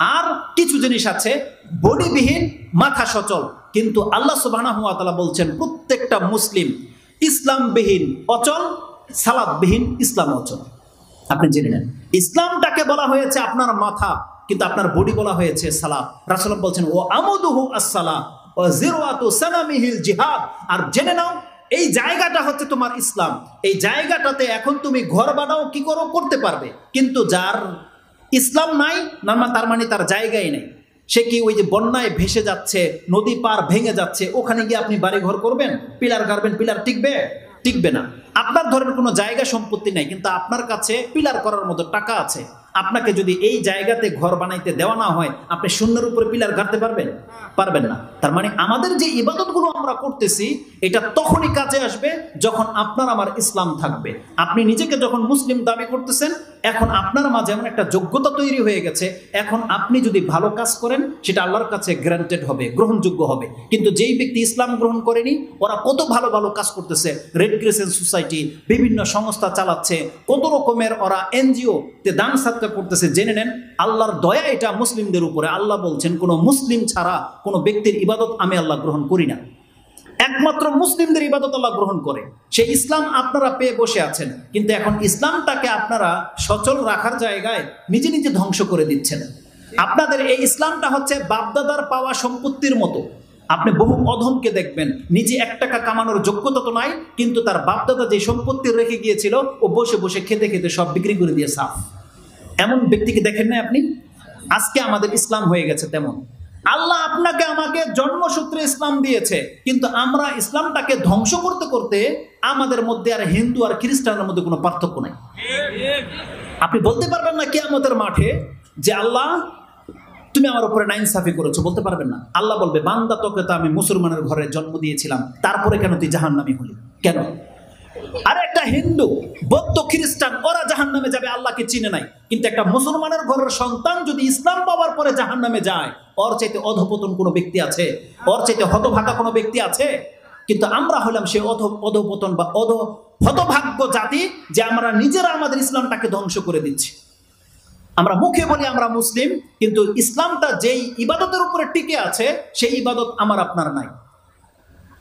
আর কিছু জিনিস আছে বডিবিহীন মাথা সচল। কিন্তু আল্লাহ সুবহানাহু ওয়া তাআলা বলছেন প্রত্যেকটা মুসলিম ইসলামবিহীন অচল, সালাতবিহীন ইসলাম অচল। আপনি জেনে নেন, ইসলামটাকে বলা হয়েছে আপনার মাথা, কিন্তু আপনার বডি বলা হয়েছে সালাত। রাসূলুল্লাহ বলছেন ও আমুদুহু as-সালাত ওয়া জিরওয়াতু সানামিহিল জিহাদ। আর জেনে নাও এই জায়গাটা হচ্ছে তোমার ইসলাম। এই জায়গাটাতে এখন তুমি ঘর বানাও, কি করো করতে পারবে, কিন্তু যার ইসলাম নাই তার মানে তার জায়গাই নেই। সে কি ওই যে বন্যায় ভেসে যাচ্ছে, নদী পার ভেঙে যাচ্ছে, ওখানে গিয়ে আপনি বাড়ি ঘর করবেন, পিলার গাড়বেন, পিলার টিকবে না। আপনার ধরেন কোনো জায়গা সম্পত্তি নাই, কিন্তু আপনার কাছে পিলার করার মতো টাকা আছে। আপনাকে যদি এই জায়গাতে ঘর বানাইতে দেওয়া না হয়, আপনি শূন্যের উপরে পিলার গাড়তে পারবেন না। তার মানে আমাদের যে ইবাদতগুলো আমরা করতেছি, এটা তখনই কাজে আসবে যখন আপনার আমার ইসলাম থাকবে। আপনি নিজেকে যখন মুসলিম দাবি করতেছেন, এখন আপনার মাঝে এমন একটা যোগ্যতা তৈরি হয়ে গেছে, এখন আপনি যদি ভালো কাজ করেন সেটা আল্লাহর কাছে গ্রান্টেড হবে, গ্রহণযোগ্য হবে। কিন্তু যেই ব্যক্তি ইসলাম গ্রহণ করেনি, ওরা কত ভালো ভালো কাজ করতেছে, রেড ক্রিসেন্ট সোসাইটি, বিভিন্ন সংস্থা চালাচ্ছে, কত রকমের ওরা এনজিও তে দান সাদকা করতেছে। জেনে নেন আল্লাহর দয়া এটা মুসলিমদের উপরে। আল্লাহ বলছেন কোনো মুসলিম ছাড়া কোনো ব্যক্তির ইবাদত আমি আল্লাহ গ্রহণ করি না, একমাত্র মুসলিমদের ইবাদত আল্লাহ গ্রহণ করে। সেই ইসলাম আপনারা পেয়ে বসে আছেন, কিন্তু এখন ইসলামটাকে আপনারা সচল রাখার জায়গায় নিজে নিজে ধ্বংস করে দিচ্ছেন। আপনাদের এই ইসলামটা হচ্ছে বাপদাদার পাওয়া সম্পত্তির মতো। আপনি বহু অধমকে দেখবেন, নিজে 1 টাকা কামানোর যোগ্যতা তো নাই, কিন্তু তার বাপদাদা যে সম্পত্তি রেখে গিয়েছিল, ও বসে বসে খেতে খেতে সব বিক্রি করে দিয়ে সাফ। এমন ব্যক্তিকে দেখেন না আপনি? আজকে আমাদের ইসলাম হয়ে গেছে তেমন। আল্লাহ আপনাকে আমাকে জন্মসূত্রে ইসলাম দিয়েছে, কিন্তু আমরা ইসলামটাকে ধ্বংস করতে করতে আমাদের মধ্যে আর হিন্দু আর খ্রিস্টানের মধ্যে কোনো পার্থক্য নাই। আপনি বলতে পারবেন না কিয়ামতের মাঠে যে আল্লাহ তুমি আমার উপরে নাইনসাফি করেছো, বলতে পারবেন না। আল্লাহ বলবে বান্দা তোকে তো আমি মুসলমানের ঘরে জন্ম দিয়েছিলাম, তারপরে কেন তুই জাহান্নামী হলি কেন? আর একটা হিন্দু, বৌদ্ধ, খ্রিস্টান ওরা জাহান্নামে যাবে, আল্লাহকে চিনে নাই। কিন্তু একটা মুসলমানের ঘরের সন্তান যদি ইসলাম পাওয়ার পরে জাহান্নামে যায়, ওর চাইতে অধপতন কোনো ব্যক্তি আছে? ওর চাইতে হতভাগা কোনো ব্যক্তি আছে? কিন্তু আমরা হলাম সে অধপতন বা হতভাগ্য জাতি, যে আমরা নিজেরা আমাদের ইসলামটাকে ধ্বংস করে দিচ্ছি। আমরা মুখে বলি আমরা মুসলিম, কিন্তু ইসলামটা যেই ইবাদতের উপরে টিকে আছে, সেই ইবাদত আমার আপনার নাই।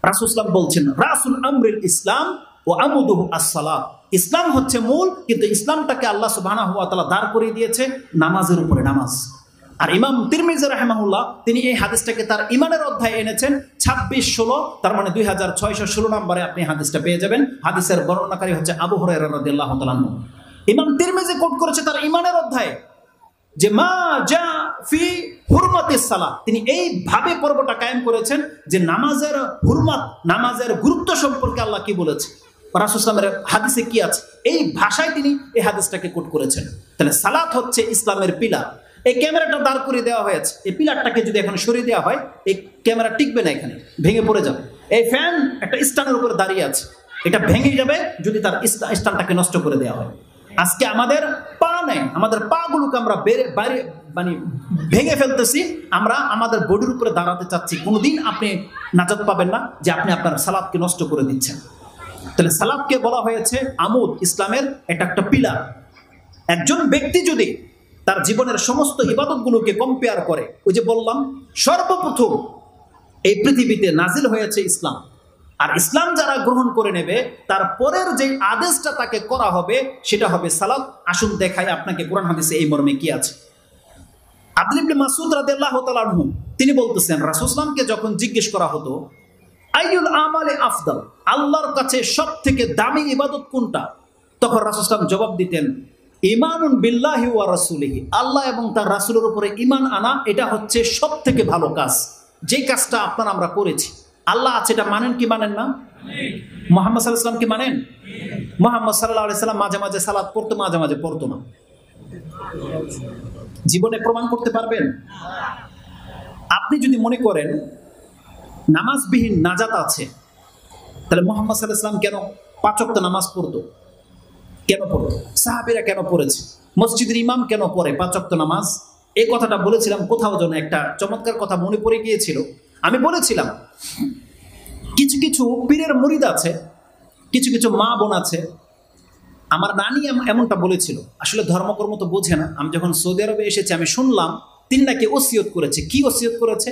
রাসূল সাল্লাল্লাহু আলাইহি ওয়াসাল্লাম বলছেন রাসুল আমরুল ইসলাম ও আমুদুহু as-সালাত। ইসলাম হচ্ছে মূল, কিন্তু ইসলামটাকে আল্লাহ সুবহানাহু ওয়া তাআলা দাঁড় করিয়ে দিয়েছে নামাজের উপরে, নামাজ। আর ইমাম তিরমিজি রাহিমাহুল্লাহ তিনি এই হাদিসটাকে তার ইমানের অধ্যায়ে এনেছেন 26-16, তার মানে 2616 নম্বরে আপনি হাদিসটা পেয়ে যাবেন। হাদিসের বর্ণনাকারী হচ্ছে আবু হুরায়রা রাদিয়াল্লাহু তাআলা আনহু। ইমাম তিরমিজি কোট করেছে তার ইমানের অধ্যায়ে যে মা যা ফি হুরমাতিস সালাত। তিনি এইভাবে পর্বটা কায়েম করেছেন যে নামাজের হুরমাত, নামাজের গুরুত্ব সম্পর্কে আল্লাহ কি বলেছে, রাসূল সাল্লাল্লাহু আলাইহি ওয়াসাল্লামের হাদিসে কি আছে, এই ভাষায় তিনি এই হাদিসটাকে কোট করেছেন। তাহলে সালাত হচ্ছে ইসলামের পিলার। এই ক্যামেরাটা দাঁড় করে দেওয়া হয়েছে, এই পিলারটাকে যদি এখন সরিয়ে দেওয়া হয়, এই ক্যামেরা টিকবে না, এখানে ভেঙে পড়ে যাবে। এই ফ্যান একটা স্ট্যান্ডের উপরে দাঁড়িয়ে আছে, এটা ভেঙে যাবে যদি তার স্ট্যান্ডটাকে নষ্ট করে দেওয়া হয়। আজকে আমাদের পা নেই, আমাদের পা গুলোকে আমরা বাইরে মানে ভেঙে ফেলতেছি, আমরা আমাদের বডির উপরে দাঁড়াতে চাচ্ছি। কোনোদিন আপনি নাজাত পাবেন না যে আপনি আপনার সালাতকে নষ্ট করে দিচ্ছেন। তাহলে সালাতকে বলা হয়েছে আমুদ, ইসলামের এটা একটা পিলার। একজন ব্যক্তি যদি তার জীবনের সমস্ত ইবাদতগুলোকে কম্পেয়ার করে, ওই যে বললাম সর্বপ্রথম এই পৃথিবীতে নাজিল হয়েছে ইসলাম, আর ইসলাম যারা গ্রহণ করে নেবে তার পরের যে আদেশটা তাকে করা হবে সেটা হবে সালাত। আসুন দেখাই আপনাকে কোরআন হাদিসে এই মর্মে কি আছে। আব্দুল্লাহ ইবনে মাসউদ রাদিয়াল্লাহু তাআলা আনহু তিনি বলতেছেন রাসূল সাল্লাল্লাহু আলাইহি ওয়াসাল্লামকে যখন জিজ্ঞেস করা হতো আইয়ুল আমালে আফদাল, আল্লাহর কাছে সব থেকে দামি ইবাদত কোনটা? তখন রাসূল সাল্লাল্লাহু আলাইহি ওয়াসাল্লাম জবাব দিতেন, ঈমানুন বিল্লাহি ওয়া রাসূলিহি, আল্লাহ এবং তার রাসূলের উপরে ঈমান আনা, এটা হচ্ছে সব থেকে ভালো কাজ। যে কাজটা আপনার আমরা করেছি, আল্লাহ আছে এটা মানেন কি মানেন না? মুহাম্মদ সাল্লাল্লাহু আলাইহি ওয়াসাল্লাম কি মানেন? মুহাম্মদ সাল্লাল্লাহু আলাইহি ওয়াসাল্লাম মাঝে মাঝে সালাত পড়তো, মাঝে মাঝে পড়তো না। জীবনে প্রমাণ করতে পারবেন? আপনি যদি মনে করেন নামাজবিহীন নাজাত আছে, তাহলে মুহাম্মদ সাল্লাল্লাহু আলাইহি ওয়াসাল্লাম কেন 5 ওয়াক্ত নামাজ পড়তো? কেন পড়তো? সাহাবীরা কেন পড়েছে? মসজিদের ইমাম কেন পড়ে 5 ওয়াক্ত নামাজ? এই কথাটা বলেছিলাম কোথাও যেন, একটা চমৎকার কথা মনে পড়ে গিয়েছিল। আমি বলেছিলাম কিছু কিছু পীরের মুরিদ আছে, কিছু কিছু মা বোন আছে। আমার নানি এমনটা বলেছিল, আসলে ধর্মকর্ম তো বোঝে না। আমি যখন সৌদি আরবে এসেছি আমি শুনলাম তিনি নাকি ওসিয়ত করেছে। কি ওসিয়ত করেছে?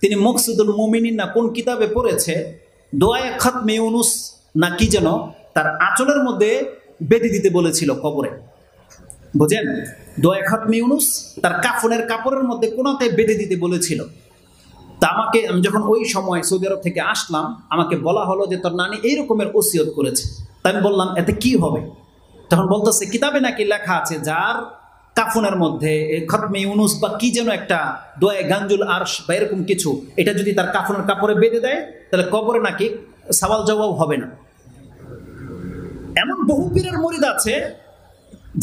তিনি মকসুদুল মুমিনিন না কোন কিতাবে পড়েছে, দোয়ায়ে খাতমে ইউনুস না কি যেন তার আঁচলের মধ্যে বেঁধে দিতে বলেছিল কবরে। বুঝেন? দোয়ায়ে খাতমে ইউনুস তার কাফনের কাপড়ের মধ্যে কোনাতে বেঁধে দিতে বলেছিল। তা আমি যখন ওই সময় সৌদি আরব থেকে আসলাম, আমাকে বলা হলো যে তোর নানি এই রকমের ওসিয়ত করেছে। তাই আমি বললাম এতে কি হবে? তখন বলতেছে কিতাবে নাকি লেখা আছে যার কাফনের মধ্যে খতমে ইউনুস বা কি যেন একটা দোয়ায়ে গাঞ্জুল আরশ বা এরকম কিছু, এটা যদি তার কাফনের কাপড়ে বেঁধে দেয় তাহলে কবরে নাকি সওয়াল জবাব হবে না। এমন বহু পীরের মুরিদ আছে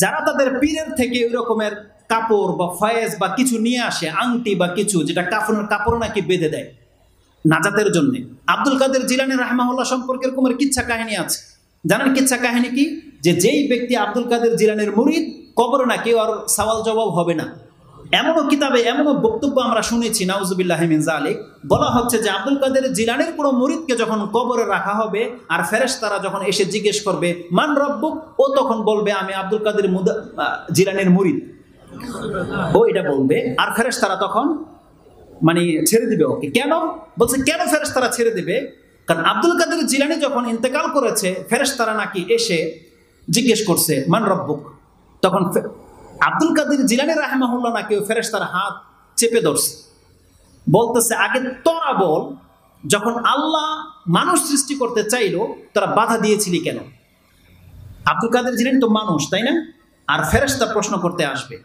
যারা তাদের পীরের থেকে ওই রকমের কাপড় বা ফয়েজ বা কিছু নিয়ে আসে, আংটি বা কিছু, যেটা কাফনের কাপড় নাকি বেঁধে দেয় নাজাতের জন্য। আব্দুল কাদের জিলানী রাহমাহুল্লাহ সম্পর্কে এরকমের কিচ্ছা কাহিনী আছে। জানেন কিচ্ছা কাহিনী কি? যে যেই ব্যক্তি আব্দুল কাদের জিলানীর মুরিদ, কবরে নাকি ওর সওয়াল জবাব হবে না। এমনও কিতাবে এমনও বক্তব্য আমরা শুনেছি, নাউজুবিল্লাহি মিন যালিক, বলা হচ্ছে যে আব্দুল কাদের জিলানীর কোনো মুরিদকে যখন কবরে রাখা হবে আর ফেরেশতারা যখন এসে জিজ্ঞেস করবে মান রব্বুক, ও তখন বলবে আমি আব্দুল কাদের জিলানীর মুরিদ, ও এটা বলবে। আর ফেরেশতারা তখন মানে ছেড়ে দিবে ওকে। কেন? বলছে কেন ফেরেশতারা ছেড়ে দিবে? কারণ আব্দুল কাদের জিলানী যখন ইন্তেকাল করেছে, ফেরেশতারা নাকি এসে জিজ্ঞেস করছে মান রব্বুক, তখন আব্দুল কাদের জিলানী রাহমাহুল্লাহ নাকি ওই ফেরেশতার হাত চেপে ধরছে, বলতেছে আগে তোরা বল, যখন আল্লাহ মানুষ সৃষ্টি করতে চাইলো তোরা বাধা দিয়েছিলি কেন? আব্দুল কাদের জিলানী তো মানুষ, তাই না? আর ফেরেশতা প্রশ্ন করতে আসবে।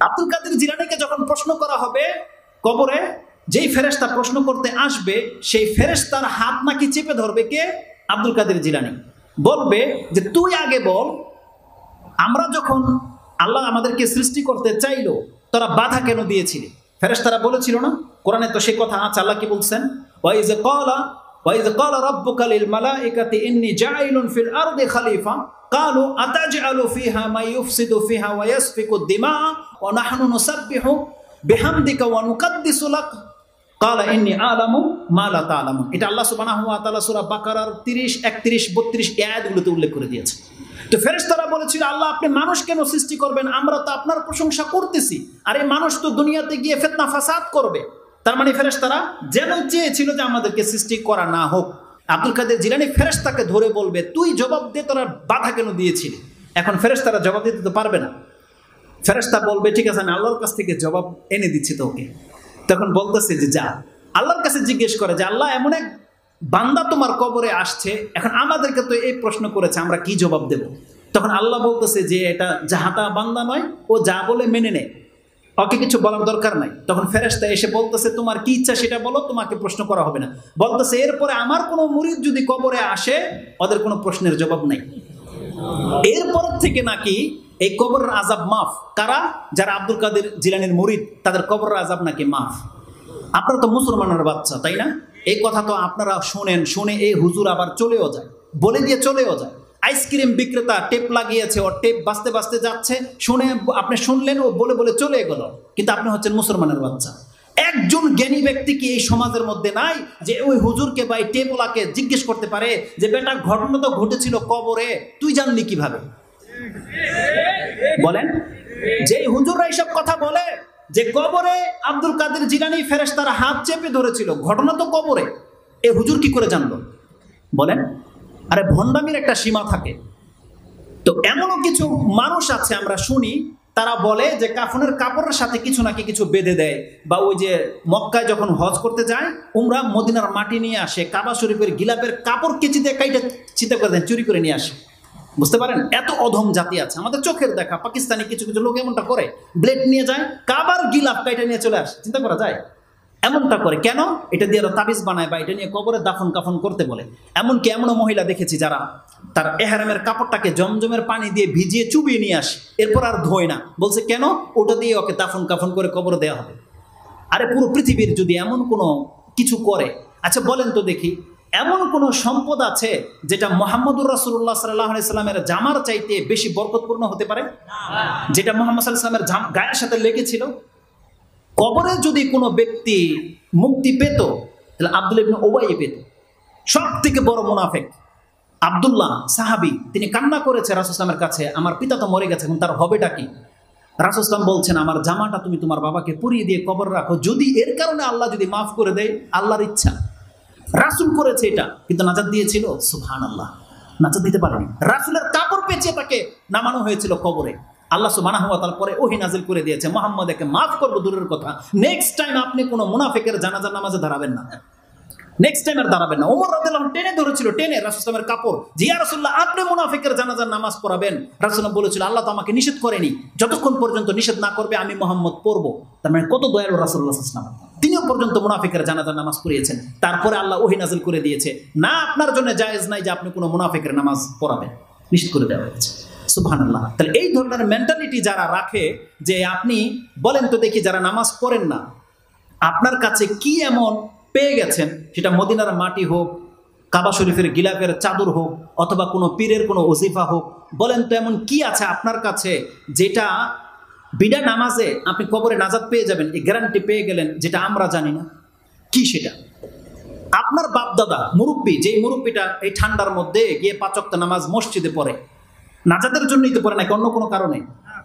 আব্দুল কাদের জিলানীকে যখন প্রশ্ন করা হবে কবরে, যেই ফেরেশতা প্রশ্ন করতে আসবে সেই ফেরেশতার হাত নাকি চেপে ধরবে কে? আব্দুল কাদের জিলানী। বলবে যে তুই আগে বল, আমরা যখন আল্লাহ আমাদেরকে সৃষ্টি করতে চাইলো তোরা বাধা কেন দিয়েছিলি? ফেরেশতারা বলেছিল না? কোরআনে তো সেই কথা আছে। আল্লাহ কি বলছেন? ওয়াইজ ক্বালা রাব্বুকা লিল মালাইকাতি ইন্নী জাইলুন ফিল আরদি খলিফা ক্বালু আতাজআলু ফিহা মা ইউফসিদু ফিহা ওয়া ইয়াসফিকু দিমা ওয়া নাহনু নুসাব্বিহু বিহামদিকা ওয়া নুকাদ্দিসু লাক ক্বালা ইন্নী আ'লামু মা লা তা'লামুন। এটা আল্লাহ সুবহানাহু ওয়া তাআলা সূরা বাকারার 30, 31, 32 এই আয়াতগুলোতে উল্লেখ করে দিয়েছে। তো ফেরেশতারা বলেছিল আল্লাহ আপনি মানুষ কেন সৃষ্টি করবেন? আমরা তো আপনার প্রশংসা করতেছি, আর এই মানুষ তো দুনিয়াতে গিয়ে ফিতনা ফাসাদ করবে। তার মানে ফেরেশতারা যেন চেয়েছিল যে আমাদেরকে সৃষ্টি করা না হোক। আব্দুল কাদের জিলানী ফেরেশতাকে ধরে বলবে তুই জবাব দে, তোরা বাধা কেন দিয়েছিলি? এখন ফেরেশতারা জবাব দিতে তো পারবে না। ফেরেশতা বলবে ঠিক আছে আমি আল্লাহর কাছ থেকে জবাব এনে দিচ্ছি তোকে। তখন বলতেছে যে যা আল্লাহর কাছে জিজ্ঞেস করে যে আল্লাহ এমন এক বান্দা তোমার কবরে আসছে, এখন আমাদেরকে তো এই প্রশ্ন করেছে, আমরা কি জবাব দেব? তখন আল্লাহ বলতেছে যে এটা যাহাতা বান্দা নয়, ও যা বলে মেনে নেয়, ওকে কিছু বলার দরকার নাই। তখন ফেরেশতা এসে বলতেছে তোমার কি ইচ্ছা সেটা বলো, তোমাকে প্রশ্ন করা হবে না। বলতেছে এরপরে আমার কোনো মুরিদ যদি কবরে আসে ওদের কোনো প্রশ্নের জবাব নাই। এরপর থেকে নাকি এই কবরের আযাব মাফ। কারা? যারা আব্দুল কাদের জিলানীর মুরিদ, তাদের কবরের আযাব নাকি মাফ। আপনারা তো মুসলমানের বাচ্চা, তাই না? এই কথা তো আপনারা শোনেন, শুনে এই হুজুর আবার চলেও যায়, বলে দিয়ে চলেও যায়। আইসক্রিম বিক্রেতা টেপ লাগিয়েছে, ওর টেপ বাঁচতে বাঁচতে যাচ্ছে, শুনে আপনি শুনলেন, ও বলে বলে চলে গেল, কিন্তু আপনি হচ্ছেন মুসলমানের বাচ্চা। একজন জ্ঞানী ব্যক্তি কি এই সমাজের মধ্যে নাই যে ওই হুজুরকে বা এই টেপওয়ালাকে জিজ্ঞেস করতে পারে যে বেটা ঘটনা তো ঘটেছিল কবরে, তুই জানলি কিভাবে? বলেন। যে হুজুররা এইসব কথা বলে যে কবরে আব্দুল কাদের জিলানী ফেরেশতারা হাত চেপে ধরেছিল, ঘটনা তো কবরে, এ হুজুর কি করে জানলো? বলেন। আরে ভণ্ডামির একটা সীমা থাকে। তো এমনও কিছু মানুষ আছে আমরা শুনি তারা বলে যে কাফনের কাপড়ের সাথে কিছু নাকি কিছু বেঁধে দেয়, বা ওই যে মক্কায় যখন হজ করতে যায় উমরা মদিনার মাটি নিয়ে আসে, কাবা শরীফের গিলাপের কাপড় কেচি দিয়ে কাইটা চিন্তা করে দেন, চুরি করে নিয়ে আসে। বুঝতে পারেন, এত অধম জাতি আছে আমাদের চোখের দেখা। পাকিস্তানি কিছু কিছু লোক এমনটা করে, ব্লেড নিয়ে যায়, কাবার গিলাপ কাইটা নিয়ে চলে আসে। চিন্তা করা যায়? এমনটা করে কেন? এটা দিয়ে তাবিজ বানায় বা এটা নিয়ে কবরে দাফন কাফন করতে বলে। এমনকি এমনও মহিলা দেখেছি যারা তার এহরামের কাপড়টাকে জমজমের পানি দিয়ে ভিজিয়ে চুবিয়ে নিয়ে আসে, এরপর আর ধোয় না। বলছে কেন? ওটা দিয়ে ওকে দাফন কাফন করে কবরে দেওয়া হবে। আরে পুরো পৃথিবীর যদি এমন কোনো কিছু করে, আচ্ছা বলেন তো দেখি, এমন কোন সম্পদ আছে যেটা মুহাম্মদুর রাসূলুল্লাহ সাল্লাল্লাহু আলাইহি সাল্লামের জামার চাইতে বেশি বরকতপূর্ণ হতে পারে? যেটা মুহাম্মদ সাল্লাল্লাহু আলাইহি সাল্লামের গায়ের সাথে লেগেছিল। কবরে যদি কোনো ব্যক্তি মুক্তি পেত তাহলে আব্দুল্লাহ ইবনে উবাই পেত। সব থেকে বড় মুনাফিক আব্দুল্লাহ সাহাবী, তিনি কান্না করেছে রাসূল সাল্লাল্লাহু আলাইহি সাল্লামের কাছে, আমার পিতা তো মরে গেছে, এখন তার হবেটা কি? রাসূল সাল্লাল্লাহু বলছেন, আমার জামাটা তুমি তোমার বাবাকে পরিয়ে দিয়ে কবর রাখো, যদি এর কারণে আল্লাহ যদি মাফ করে দেয়, আল্লাহর ইচ্ছা। রাসূল করেছে এটা, কিন্তু নাজাত দিয়েছিল? সুবহানাল্লাহ, নাজাত দিতে পারেনি। রাসূলের কাপড় পেঁচিয়ে তাকে নামানো হয়েছিল কবরে। আল্লাহ সুবহানাহু ওয়া তাআলা পরে ওহী নাযিল করে দিয়েছে, মুহাম্মদ একে মাফ করব দূরের কথা, নেক্সট টাইম আপনি কোনো মুনাফিকের জানাজার নামাজে দাঁড়াবেন না, নেক্সট টাইম আর দাঁড়াবেন না। ওমর রাদিয়াল্লাহু আনহু টেনে ধরেছিল, টেনে রাসূল সাল্লাল্লাহু আলাইহি ওয়াসাল্লামের কাপড়, যে ইয়া রাসূলুল্লাহ আপনি মুনাফিকের জানাজার নামাজ পড়াবেন। রাসূল বলেছিল, আল্লাহ তো আমাকে নিষেধ করেনি, যতক্ষণ পর্যন্ত নিষেধ না করবে আমি মুহাম্মদ পড়বো। তার মানে কত দয়ালু রাসূলুল্লাহ সাল্লাল্লাহু আলাইহি ওয়াসাল্লাম, তিনিও পর্যন্ত মুনাফিকের জানাজার নামাজ পড়িয়েছেন। তারপরে আল্লাহ ওহী নাযিল করে দিয়েছে, না আপনার জন্য জায়েজ নাই যে আপনি কোনো মুনাফিকের নামাজ পড়াবেন, নিষেধ করে দেওয়া হয়েছে। সুবহানাল্লাহ। তাহলে এই ধরনের মেন্টালিটি যারা রাখে, যে আপনি বলেন তো দেখি, যারা নামাজ পড়েন না, আপনার কাছে কি এমন পেয়ে গেছেন, সেটা মদিনার মাটি হোক, কাবা শরীফের গিলাফের চাদর হোক, অথবা কোনো পীরের কোনো ওজিফা হোক, বলেন তো এমন কি আছে আপনার কাছে যেটা বিনা নামাজে আপনি কবরে নাজাত পেয়ে যাবেন, এই গ্যারান্টি পেয়ে গেলেন, যেটা আমরা জানি না? কি সেটা? আপনার বাপদাদা মুরব্বী, যেই মুরব্বীটা এই ঠান্ডার মধ্যে গিয়ে 5 ওয়াক্ত নামাজ মসজিদে পড়ে, নাজাতের জন্যই তো পড়ে, নাকি অন্য কোনো কারণে?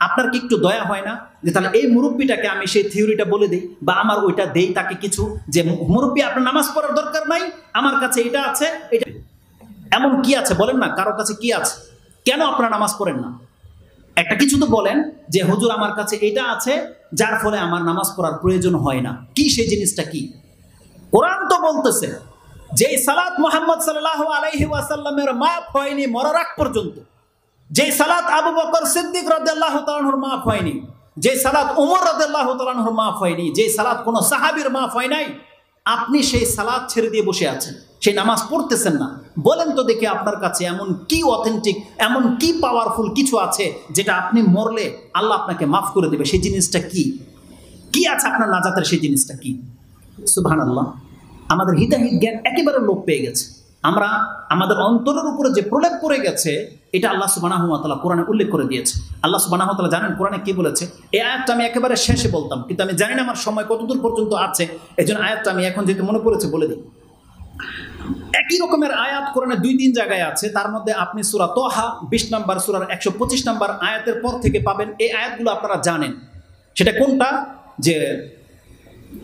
আপনার কি একটু দয়া হয় না যে তাহলে এই মুরব্বীটাকে আমি সেই থিওরিটা বলে দিই, বা আমার ওইটা দেই তাকে কিছু, যে মুরব্বী আপনার নামাজ পড়ার দরকার নাই, আমার কাছে এটা আছে। এটা এমন কি আছে বলেন না, কারো কাছে কি আছে? কেন আপনারা নামাজ পড়েন না? একটা কিছু তো বলেন যে হুজুর আমার কাছে এটা আছে, যার ফলে আমার নামাজ পড়ার প্রয়োজন হয় না। কি সেই জিনিসটা কি? কোরআন তো বলতেছে যে সালাত মুহাম্মদ সাল্লাল্লাহু আলাইহি ওয়াসাল্লামের মাফ হয়নি মরার আগ পর্যন্ত, যে সালাত আবু বকর সিদ্দিক রাদিয়াল্লাহু তাআলা আনহুর মাফ হয়নি, যে সালাত ওমর রাদিয়াল্লাহু তাআলা আনহুর মাফ হয়নি, যে সালাত কোনো সাহাবীর মাফ হয় নাই, আপনি সেই সালাত ছেড়ে দিয়ে বসে আছেন, সেই নামাজ পড়তেছেন না। বলেন তো দেখি আপনার কাছে এমন কি অথেন্টিক, এমন কি পাওয়ারফুল কিছু আছে যেটা আপনি মরলে আল্লাহ আপনাকে মাফ করে দেবে? সেই জিনিসটা কি? কি আছে আপনার নাজাতের সেই জিনিসটা কি? সুবহানাল্লাহ। আমাদের হিতাহিত জ্ঞান একেবারে লোপ পেয়ে গেছে। আমরা আমাদের অন্তরের উপরে যে প্রলেপ পড়ে গেছে, এটা আল্লাহ সুবহানাহু ওয়া তাআলা কোরআনে উল্লেখ করে দিয়েছে। আল্লাহ সুবহানাহু ওয়া তাআলা জানেন কোরআনে কি বলেছে? এই আয়াতটা আমি একেবারে শেষে বলতাম, কিন্তু আমি জানি না আমার সময় কতদূর পর্যন্ত আছে, এজন্য আয়াতটা আমি এখন যেহেতু মনে পড়েছে বলে দিই। একই রকমের আয়াত কোরআনে 2-3 জায়গায় আছে। তার মধ্যে আপনি সূরা তোহা 20 নম্বর সূরার 125 নম্বর আয়াতের পর থেকে পাবেন। এই আয়াতগুলো আপনারা জানেন। সেটা কোনটা? যে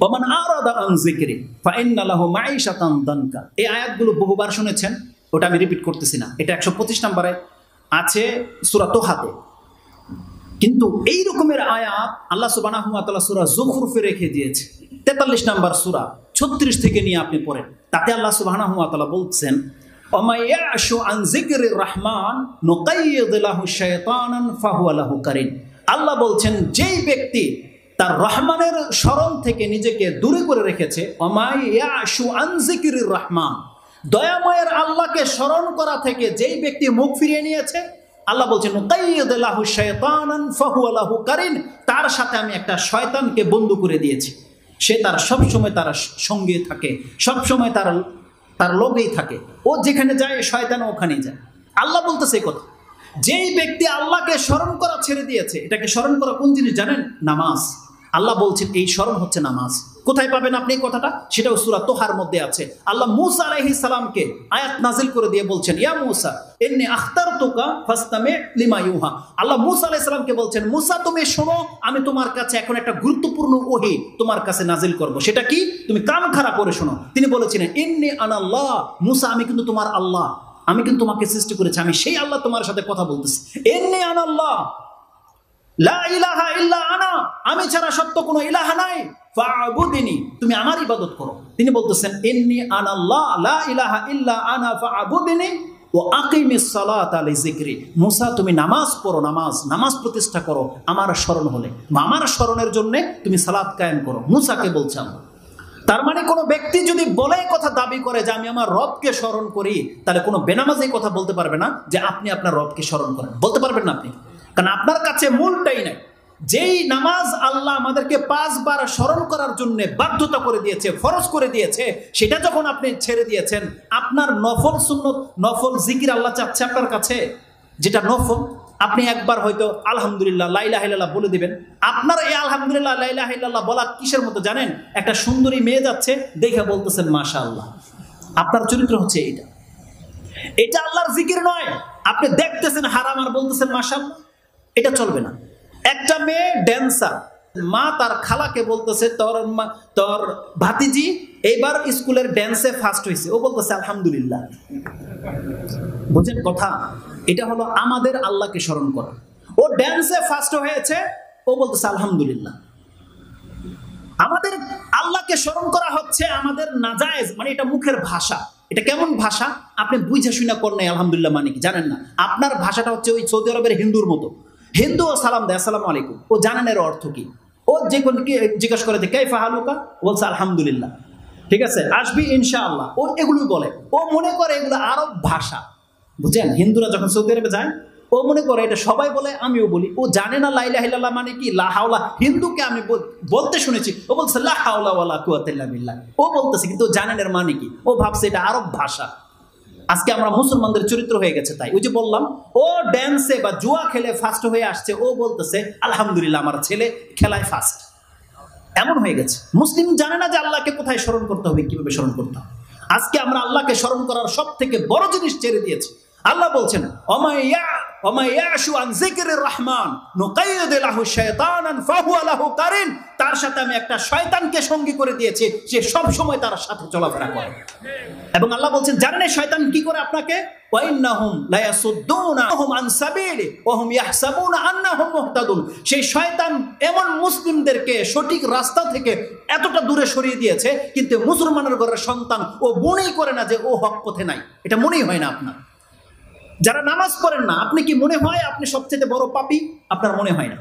ওমান আরাদা আন যিকরি ফাইন্না লাহু মাঈশাতান দানকা। এই আয়াতগুলো বহুবার শুনেছেন, ওটা আমি রিপিট করতেছি না। এটা 125 নম্বরে আছে সূরা তোহাতে। কিন্তু এই রকমের আয়াত আল্লাহ সুবহানাহু ওয়া তাআলা সূরা যুখরুফে রেখে দিয়েছে, 43 নম্বর সূরা 36 থেকে নিয়ে আপনি পড়েন। তাতে আল্লাহ সুবহানাহু ওয়া তাআলা বলছেন, ওমা ইয়াশু আন যিকরির রহমান নুকাইয়িদ লাহু শাইতানান ফাহুয়া লাহু কারিন। আল্লাহ বলছেন, যেই ব্যক্তি তার রহমানের স্মরণ থেকে নিজেকে দূরে করে রেখেছে, ওমা ইয়াশু আন যিকরির রহমান, দয়াময়ের আল্লাহকে স্মরণ করা থেকে যেই ব্যক্তি মুখ ফিরিয়ে নিয়েছে, আল্লাহ বলছেন নুকাইয়িদ লাহু শাইতানান ফাহুয়া লাহু কারিন, তার সাথে আমি একটা শয়তানকে বন্ধু করে দিয়েছি। সে তার সবসময় তার সঙ্গে থাকে, সবসময় তার লগেই থাকে, ও যেখানে যায় শয়তান ওখানেই যায়। আল্লাহ বলতেছে এই কথা। যেই ব্যক্তি আল্লাহকে স্মরণ করা ছেড়ে দিয়েছে, এটাকে স্মরণ করা কোন জিনিস জানেন? নামাজ। আল্লাহ বলছেন এই স্মরণ হচ্ছে নামাজ। কোথায় পাবেন আপনি এই কথাটা? সেটাও সূরা তোহার মধ্যে আছে। আল্লাহ মূসা আলাইহিস সালামকে আয়াত নাজিল করে দিয়ে বলছেন, ইয়া মূসা ইন্নী আখতারতুকা ফাসতামি লিমা ইউহা। আল্লাহ মূসা আলাইহিস সালামকে বলছেন, মূসা তুমি শোনো, আমি তোমার কাছে এখন একটা গুরুত্বপূর্ণ ওহী তোমার কাছে নাজিল করব। সেটা কি? তুমি কান খাড়া করে শোনো। তিনি বলেছিলেন, ইন্নী আনাল্লাহ, মূসা আমি কিন্তু তোমার আল্লাহ, আমি কিন্তু তোমাকে সৃষ্টি করেছি, আমি সেই আল্লাহ তোমার সাথে কথা বলতেছি। ইন্নী আনাল্লাহ, লা ইলাহা ইল্লা আনা, আমি ছাড়া সত্য কোনো ইলাহা নাই, ফা'বুদিনি, তুমি আমার ইবাদত করো। তিনি বলতেছেন ইন্নী আনাল্লাহ লা ইলাহা ইল্লা আনা ফা'বুদিনি ওয়া আকিমিস সালাতা লিযিকরি। মুসা তুমি নামাজ পড়ো, নামাজ প্রতিষ্ঠা করো আমার স্মরণ হলে, বা আমার স্মরণের জন্য তুমি সালাত কায়েম করো। মুসাকে বলছেন। তার মানে কোনো ব্যক্তি যদি বলে কথা দাবি করে যে আমি আমার রবকে স্মরণ করি, তাহলে কোনো বেনামাজি কথা বলতে পারবে না যে আপনি আপনার রবকে স্মরণ করেন। বলতে পারবেন না আপনি, কারণ আপনার কাছে মূলটাই নাই। যেই নামাজ আল্লাহ আমাদেরকে 5 বার স্মরণ করার জন্য বাধ্যতা করে দিয়েছে, ফরজ করে দিয়েছে, সেটা যখন আপনি ছেড়ে দিয়েছেন, আপনার নফল সুন্নত, নফল জিকির আল্লাহ চাচ্ছে আপনার কাছে, যেটা নফল। আপনি একবার হয়তো আলহামদুলিল্লাহ লা ইলাহা ইল্লাল্লাহ বলে দিবেন। আপনার এই আলহামদুলিল্লাহ লা ইলাহা ইল্লাল্লাহ বলা কিসের মতো জানেন? একটা সুন্দরী মেয়ে যাচ্ছে, দেখে বলতেছেন মাশাআল্লাহ। আপনার চরিত্র হচ্ছে এটা। এটা আল্লাহর জিকির নয়। আপনি দেখতেছেন হারাম আর বলতেছেন মাশাআল্লাহ, এটা চলবে না। একটা মেয়ে ড্যান্সার, মা তার খালাকে বলতেছে তোর ভাতিজি এইবার স্কুলের ড্যান্সে ফার্স্ট হয়েছে, ও বলতেছে আলহামদুলিল্লাহ। বুঝেন কথা? এটা হলো আমাদের আল্লাহকে স্মরণ করা। ও ড্যান্সে ফার্স্ট হয়েছে, ও বলতেছে আলহামদুলিল্লাহ। আমাদের আল্লাহকে স্মরণ করা হচ্ছে আমাদের নাজায়েজ, মানে এটা মুখের ভাষা। এটা কেমন ভাষা আপনি বুঝে শুনে করেন নাই আলহামদুলিল্লাহ মানে কি জানেন না। আপনার ভাষাটা হচ্ছে ওই সৌদি আরবের হিন্দুর মতো। হিন্দু ও সালাম দেয় আসসালামু আলাইকুম, ও জানেন এর অর্থ কি। ও যে কোন জিজ্ঞাসা করে যে কাইফা হালুকা, বলছে আলহামদুলিল্লাহ, ঠিক আছে আসবি ইনশাআল্লাহ, ও এগুলোই বলে। ও মনে করে এগুলো আরব ভাষা। বুঝছেন? হিন্দুরা যখন সৌদি আরবে যায়, ও মনে করে এটা সবাই বলে, আমিও বলি। ও জানে না লা ইলাহা ইল্লাল্লাহ মানে কি, লা হাওলা। হিন্দুকে আমি বলতে শুনেছি, ও বলছে লা হাওলা ওয়ালা কুওয়াতা ইল্লা বিল্লাহ, ও বলতেছে, কিন্তু জানেন এর মানে কি। ও ভাবছে এটা আরব ভাষা। আজকে আমরা মুসলমানদের চরিত্র হয়ে গেছে তাই। ওই যে বললাম, ও ড্যান্সে বা জুয়া খেলে ফার্স্ট হয়ে আসছে, ও বলতেছে আলহামদুলিল্লাহ আমার ছেলে খেলায় ফার্স্ট। এমন হয়ে গেছে। মুসলিম জানে না যে আল্লাহকে কোথায় স্মরণ করতে হবে, কিভাবে স্মরণ করতে হবে। আজকে আমরা আল্লাহকে স্মরণ করার সব থেকে বড় জিনিস ছেড়ে দিয়েছি। আল্লাহ বলছেন তার সাথে আমি একটা শয়তানকে সঙ্গী করে দিয়েছি, সে সব সময় তার সাথে চলাফেরা করে। এবং আল্লাহ বলছেন জানেন শয়তান কি করে আপনাকে? সেই শয়তান এমন মুসলিমদেরকে সঠিক রাস্তা থেকে এতটা দূরে সরিয়ে দিয়েছে, কিন্তু মুসলমানের ঘরের সন্তান ও মনেই করে না যে ও হক পথে নাই। এটা মনেই হয় না আপনার। যারা নামাজ পড়েন না, আপনি কি মনে হয় আপনি সবচেয়ে বড় পাপী? আপনার মনে হয় না।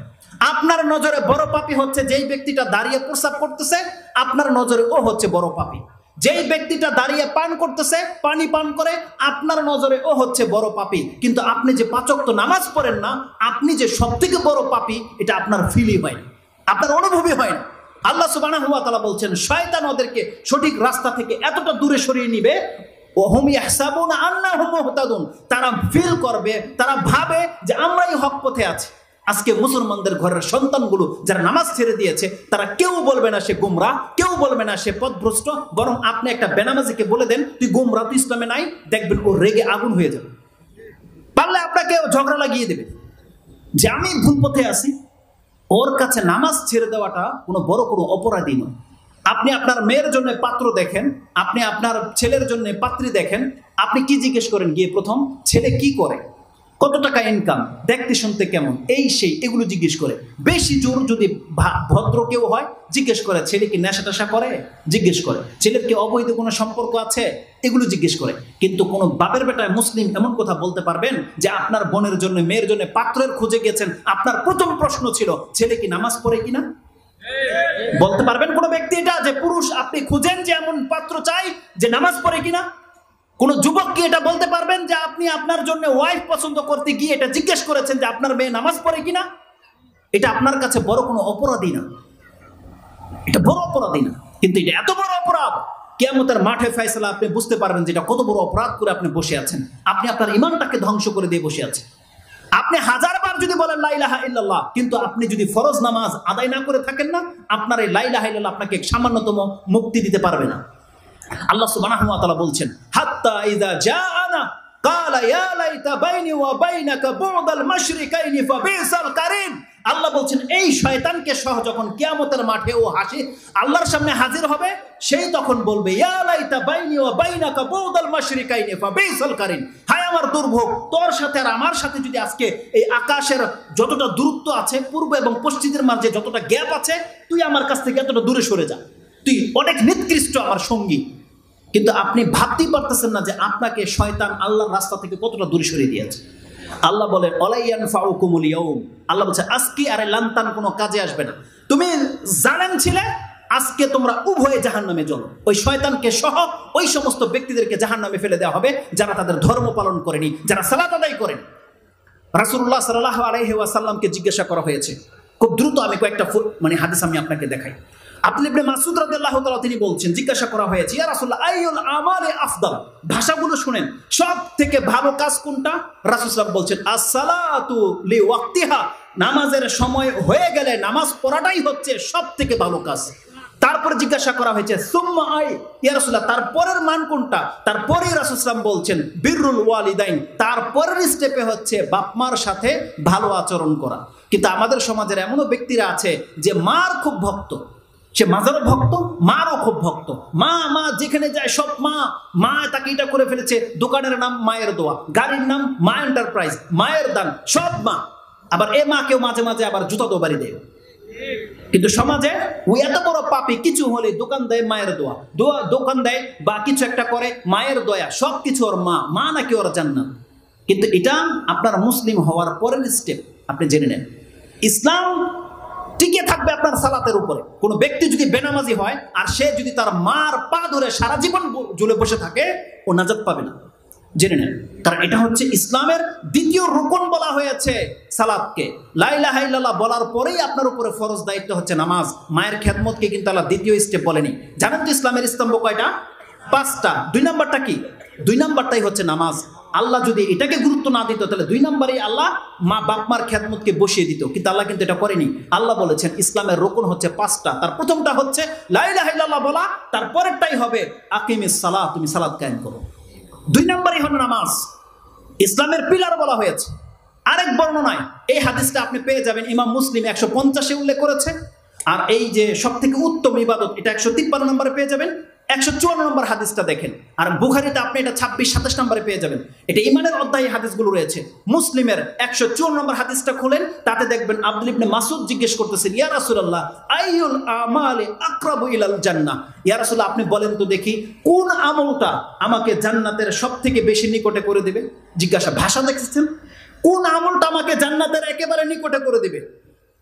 আপনার নজরে বড় পাপী হচ্ছে যেই ব্যক্তিটা দাঁড়িয়ে প্রস্রাব করতেছে, আপনার নজরে ও হচ্ছে বড় পাপী। যেই ব্যক্তিটা দাঁড়িয়ে পান করতেছে, পানি পান করে, আপনার নজরে ও হচ্ছে বড় পাপী। কিন্তু আপনি যে 5 ওয়াক্ত নামাজ পড়েন না, আপনি যে সবথেকে বড় পাপী, এটা আপনার ফিলই হয় না, আপনার অনুভবই হয় না। আল্লাহ সুবহানাহু ওয়া তাআলা বলছেন শয়তান ওদেরকে সঠিক রাস্তা থেকে এতটা দূরে সরিয়ে নিবে, ওহুম ইয়াহসাবুনা আন্নাহুম মুহতাদুন, তারা ফিল করবে, তারা ভাবে যে আমরাই হক পথে আছি। আজকে মুসলমানদের ঘরের সন্তানগুলো যারা নামাজ ছেড়ে দিয়েছে, তারা কেউ বলবে না সে গুমরাহ, কেউ বলবে না সে পথভ্রষ্ট। বরং আপনি একটা বেনামাজিকে বলে দেন তুই গুমরাহ, তুই ইসলামে নাই, দেখবেন ও রেগে আগুন হয়ে যাবে। পারলে আপনাকে ঝগড়া লাগিয়ে দেবে যে আমি ভুল পথে আছি। ওর কাছে নামাজ ছেড়ে দেওয়াটা কোনো বড় কোনো অপরাধী নয়। আপনি আপনার মেয়ের জন্য পাত্র দেখেন, আপনি আপনার ছেলের জন্য পাত্রী দেখেন, আপনি কি জিজ্ঞেস করেন গিয়ে? প্রথম ছেলে কি করে, কত টাকা ইনকাম, দেখতে শুনতে কেমন, এই সেই এগুলো জিজ্ঞেস করে। বেশি জোর যদি ভদ্র কেউ হয়, জিজ্ঞেস করে ছেলে কি নেশা টেশা করে, জিজ্ঞেস করে ছেলের কি অবৈধ কোনো সম্পর্ক আছে, এগুলো জিজ্ঞেস করে। কিন্তু কোনো বাপের বেটায় মুসলিম এমন কথা বলতে পারবেন যে আপনার বোনের জন্য মেয়ের জন্য পাত্রের খুঁজে গেছেন, আপনার প্রথম প্রশ্ন ছিল ছেলে কি নামাজ পড়ে কিনা? বলতে পারবেন কোন ব্যক্তি এটা যে পুরুষ আপনি খুঁজেন যে এমন পাত্র চাই যে নামাজ পড়ে কিনা? কোন যুবক কি এটা বলতে পারবেন যে আপনি আপনার জন্য ওয়াইফ পছন্দ করতে গিয়ে এটা জিজ্ঞেস করেছেন যে আপনার মেয়ে নামাজ পড়ে কিনা? এটা আপনার কাছে বড় কোনো অপরাধী না, এটা বড় অপরাধী না। কিন্তু এটা এত বড় অপরাধ, কিয়ামতের মাঠে ফয়সালা আপনি বুঝতে পারবেন যে এটা কত বড় অপরাধ করে আপনি বসে আছেন। আপনি আপনার ঈমানটাকে ধ্বংস করে দিয়ে বসে আছেন। আপনি 1000 বার যদি বলেন লা ইলাহা ইল্লাল্লাহ, কিন্তু আপনি যদি ফরজ নামাজ আদায় না করে থাকেন না, আপনার এই লা ইলাহা ইল্লাল্লাহ আপনাকে সামান্যতম মুক্তি দিতে পারবে না। আল্লাহ সুবহানাহু ওয়া তাআলা বলছেন হাত্তা ইযা জাআনা ক্বালা ইয়া লাইতা বাইনি ওয়া বাইনাকা বু'দাল মাশরিকাইনি ফাবিসাল কারিন। আল্লাহ বলছেন এই শয়তানকে সহ যখন কিয়ামতের মাঠে ও হাসি আল্লাহর সামনে হাজির হবে, সেই তখন বলবে ইয়া লাইতা বাইনি ওয়া বাইনাকা বুদাল মাশরিকাইনি ফাবিসাল কারিন, হায় আমার দুর্ভোগ, তোর সাথে আর আমার সাথে যদি আজকে এই আকাশের যতটা দূরত্ব আছে, পূর্ব এবং পশ্চিমের মাঝে যতটা গ্যাপ আছে, তুই আমার কাছ থেকে এতটা দূরে সরে যা, তুই অনেক নিকৃষ্ট আমার সঙ্গী। কিন্তু আপনি ভাবতেই পারতেছেন না যে আপনাকে শয়তান আল্লাহর রাস্তা থেকে কতটা দূরে সরিয়ে দিয়েছে। আল্লাহ বলে অলাইয়ান ফাউকুমুল ইয়াউম, আল্লাহ বলছে আজকে আরে লান্তান কোনো কাজে আসবে না, তুমি জালেম ছিলে, আজকে তোমরা উভয়ে জাহান্নামে জ্বলো। ওই শয়তানকে সহ ওই সমস্ত ব্যক্তিদেরকে জাহান্নামে ফেলে দেওয়া হবে যারা তাদের ধর্ম পালন করেনি, যারা সালাত আদায় করেনি। রাসূলুল্লাহ সাল্লাল্লাহু আলাইহি ওয়াসাল্লামকে জিজ্ঞাসা করা হয়েছে, খুব দ্রুত আমি কয়েকটা হাদিস আমি আপনাকে দেখাই। আব্দুল্লাহ ইবনে মাসউদ রাদিয়াল্লাহু তাআলা তিনি বলছেন, জিজ্ঞাসা করা হয়েছে ইয়া রাসূলুল্লাহ আইয়ুল আমালি আফদাল, ভাষাগুলো শুনেন, সব থেকে ভালো কাজ কোনটা? রাসূল সাল্লাল্লাহু আলাইহি ওয়াসাল্লাম বলছেন আসসালাতু লিওয়াক্তিহা, নামাজের সময় হয়ে গেলে নামাজ পড়াটাই হচ্ছে সব থেকে ভালো কাজ। তারপরে জিজ্ঞাসা করা হয়েছে সুম্মা আই, ইয়া রাসূলুল্লাহ তারপরের মান কোনটা? তারপরে রাসূল সাল্লাল্লাহু আলাইহি ওয়াসাল্লাম বলছেন বিররুল ওয়ালিদাইন, তারপরের স্টেপে হচ্ছে বাপ মার সাথে ভালো আচরণ করা। কিন্তু আমাদের সমাজের এমনও ব্যক্তিরা আছে যে মার খুব ভক্ত, সে মাজারও ভক্ত, মারও খুব ভক্ত, মা মা যেখানে যায় সব মা, মা তাকে এটা করে ফেলেছে, দোকানের নাম মায়ের দোয়া, গাড়ির নাম মা এন্টারপ্রাইজ, মায়ের দান, সব মা। আবার এ মা কেউ মাঝে মাঝে আবার জুতা দোবারি দেয়। কিন্তু সমাজে ওই এত বড় পাপী, কিছু হলে দোকান দেয় মায়ের দোয়া, দোকান দেয় বা কিছু একটা করে মায়ের দয়া, সব কিছু ওর মা, মা নাকি ওর জান্নাত। কিন্তু এটা আপনার মুসলিম হওয়ার পরের স্টেপ, আপনি জেনে নেন। ইসলাম টিকে থাকবে আপনার সালাতের উপরে। কোনো ব্যক্তি যদি বেনামাজি হয় আর সে যদি তার মার পা ধরে সারা জীবন ঝুলে বসে থাকে, ও নাজাত পাবে না, জেনে নেন। কারণ এটা হচ্ছে ইসলামের দ্বিতীয় রুকন বলা হয়েছে সালাতকে। লা ইলাহা ইল্লাল্লাহ বলার পরেই আপনার উপরে ফরজ দায়িত্ব হচ্ছে নামাজ। মায়ের খেদমতকে কিন্তু আল্লাহ দ্বিতীয় স্টেপ বলেনি। জানেন তো ইসলামের স্তম্ভ কয়টা? 5টা। 2 নাম্বারটা কি? 2 নাম্বারটাই হচ্ছে নামাজ। আল্লাহ যদি এটাকে গুরুত্ব না দিত তাহলে 2 নম্বরেই আল্লাহ মা বাপ মার খেদমতকে বসিয়ে দিত, কিন্তু আল্লাহ কিন্তু এটা করেনি। আল্লাহ বলেছেন ইসলামের রুকন হচ্ছে 5টা, তার প্রথমটা হচ্ছে লা ইলাহা ইল্লাল্লাহ বলা, তারপরেরটাই হবে আকিমিস সালাহ, তুমি সালাত কায়েম করো। 2 নম্বরই হলো নামাজ, ইসলামের পিলার বলা হয়েছে। আরেক বর্ণনায় এই হাদিসটা আপনি পেয়ে যাবেন, ইমাম মুসলিম 150-এ উল্লেখ করেছে। আর এই যে সব থেকে উত্তম ইবাদত, এটা 153 নম্বরে পেয়ে যাবেন। 154 নম্বর হাদিসটা দেখেন। আর বুখারীতে আপনি এটা 26-27 নম্বরে পেয়ে যাবেন। এটা ইমানের অধ্যায়ে হাদিসগুলো রয়েছে। মুসলিমের 154 নম্বর হাদিসটা খুলেন, তাতে দেখবেন আব্দুল্লাহ ইবনে মাসউদ জিজ্ঞেস করতেছেন ইয়া রাসূলুল্লাহ আইয়ুল আমালি আকরাবু ইলাল জান্নাহ, ইয়া রাসূলুল্লাহ আপনি বলেন তো দেখি কোন আমলটা আমাকে জান্নাতের সবথেকে বেশি নিকটে করে দিবে? জিজ্ঞাসা, ভাষা দেখছেন, কোন আমলটা আমাকে জান্নাতের একেবারে নিকটে করে দিবে?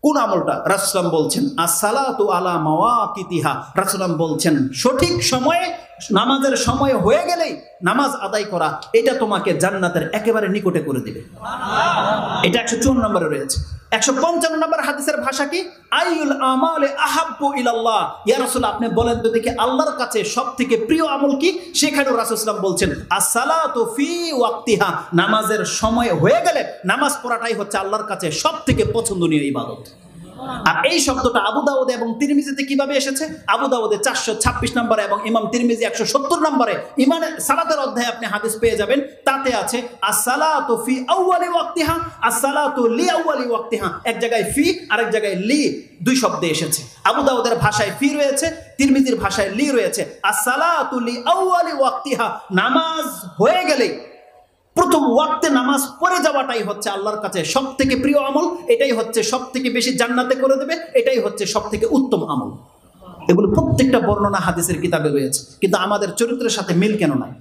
কোন আমলটা? রাসূল বলছেন as-salatu ala mawaqitiha, রাসূল বলছেন সঠিক সময়ে, নামাজের সময় হয়ে গেলেই নামাজ আদায় করা, এটা তোমাকে জান্নাতের একেবারে নিকটে করে দিবে। এটা 154 নম্বরে রয়েছে। 155 নম্বর হাদিসের ভাষা কি? আইয়ুল আমালি আহাব্বু ইলাল্লাহ, ইয়া রাসূল আপনি বলেন তো দেখি আল্লাহর কাছে সবথেকে প্রিয় আমল কি? সেখানেও রাসূল সাল্লাল্লাহু আলাইহি ওয়াসাল্লাম বলছেন as-salatu fi waqtiha, নামাজের সময় হয়ে গেলে নামাজ পড়াটাই হচ্ছে আল্লাহর কাছে সবথেকে পছন্দনীয় ইবাদত। আর এই শব্দটা আবু দাউদ এবং তিরমিজিতে কিভাবে এসেছে? আবু দাউদে 426 নম্বরে এবং ইমাম তিরমিজি 170 নম্বরে ইমানে সালাতের অধ্যায়ে আপনি হাদিস পেয়ে যাবেন। তাতে আছে as-salatu fi awwali waqtiha, as-salatu li awwali waqtiha, এক জায়গায় ফি আরেক জায়গায় লি, 2 শব্দে এসেছে। আবু দাউদের ভাষায় ফি রয়েছে, তিরমিজির ভাষায় লি রয়েছে। as-salatu li awwali waqtiha, নামাজ হয়ে গেলে প্রথম ওয়াক্তে নামাজ পড়ে যাওয়াটাই হচ্ছে আল্লাহর কাছে সব থেকে প্রিয় আমল, এটাই হচ্ছে সব থেকে বেশি জান্নাতে করে দেবে, এটাই হচ্ছে সব থেকে উত্তম আমল। এগুলো প্রত্যেকটা বর্ণনা হাদিসের কিতাবে রয়েছে, কিন্তু আমাদের চরিত্রের সাথে মিল কেন নাই?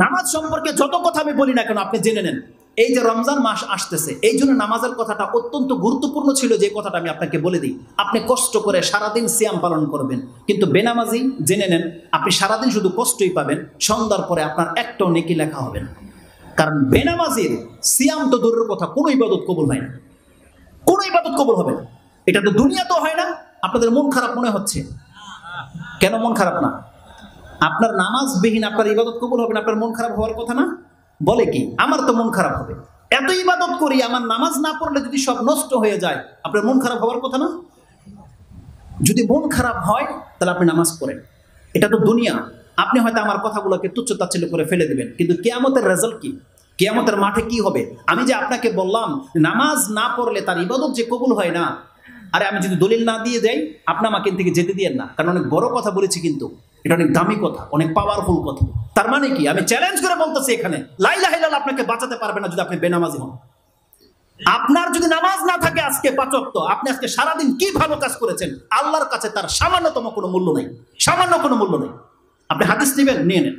নামাজ সম্পর্কে যত কথা আমি বলি না কেন আপনি জেনে নেন, এই যে রমজান মাস আসতেছে, এই জন্য নামাজের কথাটা অত্যন্ত গুরুত্বপূর্ণ ছিল। যে কথাটা আমি আপনাকে বলে দিই, আপনি কষ্ট করে সারাদিন সিয়াম পালন করবেন, কিন্তু বেনামাজি জেনে নেন আপনি সারাদিন শুধু কষ্টই পাবেন, সন্ধ্যার পরে আপনার একটাও নেকি লেখা হবে না। কারণ বেনামাজির সিয়াম তো দূরের কথা, কোনো ইবাদত কবুল হয় না, কোনো ইবাদত কবুল হবে না। এটা তো দুনিয়াতেও হয় না। আপনাদের মন খারাপ মনে হচ্ছে কেন? মন খারাপ না, আপনার নামাজবিহীন আপনার ইবাদত কবুল হবে না, আপনার মন খারাপ হওয়ার কথা না? বলে কি আমার তো মন খারাপ হবে, এত ইবাদত করি, আমার নামাজ না পড়লে যদি সব নষ্ট হয়ে যায়, আপনার মন খারাপ হওয়ার কথা না? যদি মন খারাপ হয় তাহলে আপনি নামাজ পড়েন। এটা তো দুনিয়া। আপনি হয়তো আমার কথাগুলোকে তুচ্ছ তাচ্ছিল্য করে ফেলে দিবেন, কিন্তু কিয়ামতের রেজাল্ট কি? কিয়ামতের মাঠে কি হবে? আমি যে আপনাকে বললাম নামাজ না পড়লে তার ইবাদত যে কবুল হয় না, আরে আমি যদি দলিল না দিয়ে যাই আপনি আমাকে থেকে যেতে দিয়েন না, কারণ অনেক বড় কথা বলেছি, কিন্তু এটা অনেক দামি কথা, অনেক পাওয়ারফুল কথা। তার মানে কি? আমি চ্যালেঞ্জ করে বলতেছি এখানে লা ইলাহা ইল্লাল্লাহ আপনাকে বাঁচাতে পারবে না যদি আপনি বেনামাজি হন। আপনার যদি নামাজ না থাকে আজকে 5 ওয়াক্ত, আপনি আজকে সারাদিন কি ভালো কাজ করেছেন আল্লাহর কাছে তার সামান্যতম কোনো মূল্য নেই, সামান্য কোনো মূল্য নেই। আপনি হাদিস নেবেন, নিয়ে নেন।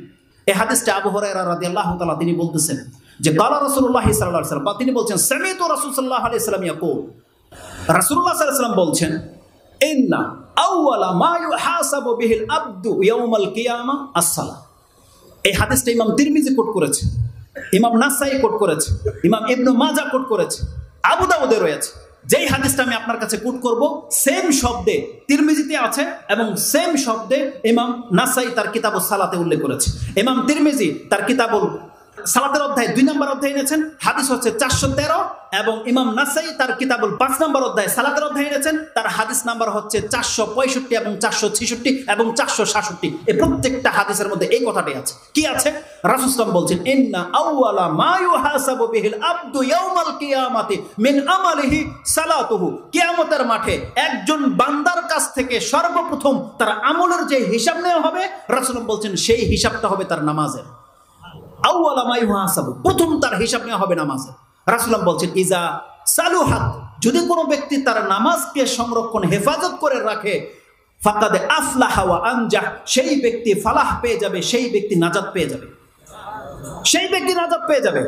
এই হাদিসটা আবু হুরায়রা রাদিয়াল্লাহু তাআলা তিনি বলতেছেন যে কালা রাসূলুল্লাহ সাল্লাল্লাহু আলাইহি ওয়াসাল্লাম, বা তিনি বলছেন সামিতু রাসূল সাল্লাল্লাহু আলাইহি ওয়াসাল্লাম ইয়াকুল, রাসূলুল্লাহ সাল্লাল্লাহু আলাইহি ওয়াসাল্লাম বলছেন ইন্না আউওয়ালা মা ইউহাসাবু বিহিল আবদু ইয়াউমাল কিয়ামা আস-সালাহ। এই হাদিসটা ইমাম তিরমিজি কোট করেছে, ইমাম নাসাই কোট করেছে, ইমাম ইবনে মাজাহ কোট করেছে, আবু দাউদে রয়েছে। যেই হাদিসটা আমি আপনার কাছে কোট করব সেম শব্দে তিরমিজিতে আছে এবং সেম শব্দে ইমাম নাসাই তার কিতাবুস সালাতে উল্লেখ করেছে। ইমাম তিরমিজি তার কিতাবুল সালাতের অধ্যায় 2 নম্বর অধ্যায় এনেছেন, হাদিস হচ্ছে 413, এবং ইমাম নাসাই তার কিতাবুল 5 নম্বর অধ্যায় সালাতের অধ্যায় এনেছেন, তার হাদিস নাম্বার হচ্ছে 465 এবং 466 এবং 467। এই প্রত্যেকটা হাদিসের মধ্যে এই কথাটাই আছে। কি আছে? রাসূল সাল্লাল্লাহু বলছেন ইন্না আউওয়ালা মা ইউহাসাবু বিহিল আবদু ইয়াউমাল কিয়ামাতি মিন আমালিহি সালাতুহু। কিয়ামতের মাঠে একজন বান্দার কাছ থেকে সর্বপ্রথম তার আমলের যে হিসাব নেওয়া হবে, রাসূল বলছেন সেই হিসাবটা হবে তার নামাজের। আউওয়ালা মা ইউহাসাবু, প্রথম তার হিসাব নেওয়া হবে নামাজের। রাসূলুল্লাহ বলছেন ইজা সালুহাত, যদি কোনো ব্যক্তি তার নামাজকে সংরক্ষণ হেফাজত করে রাখে, ফাকাদ আফলাহা ওয়া আনজাহ, সেই ব্যক্তি ফালাহ পেয়ে যাবে, সেই ব্যক্তি নাজাত পেয়ে যাবে, সেই ব্যক্তি নাজাত পেয়ে যাবে।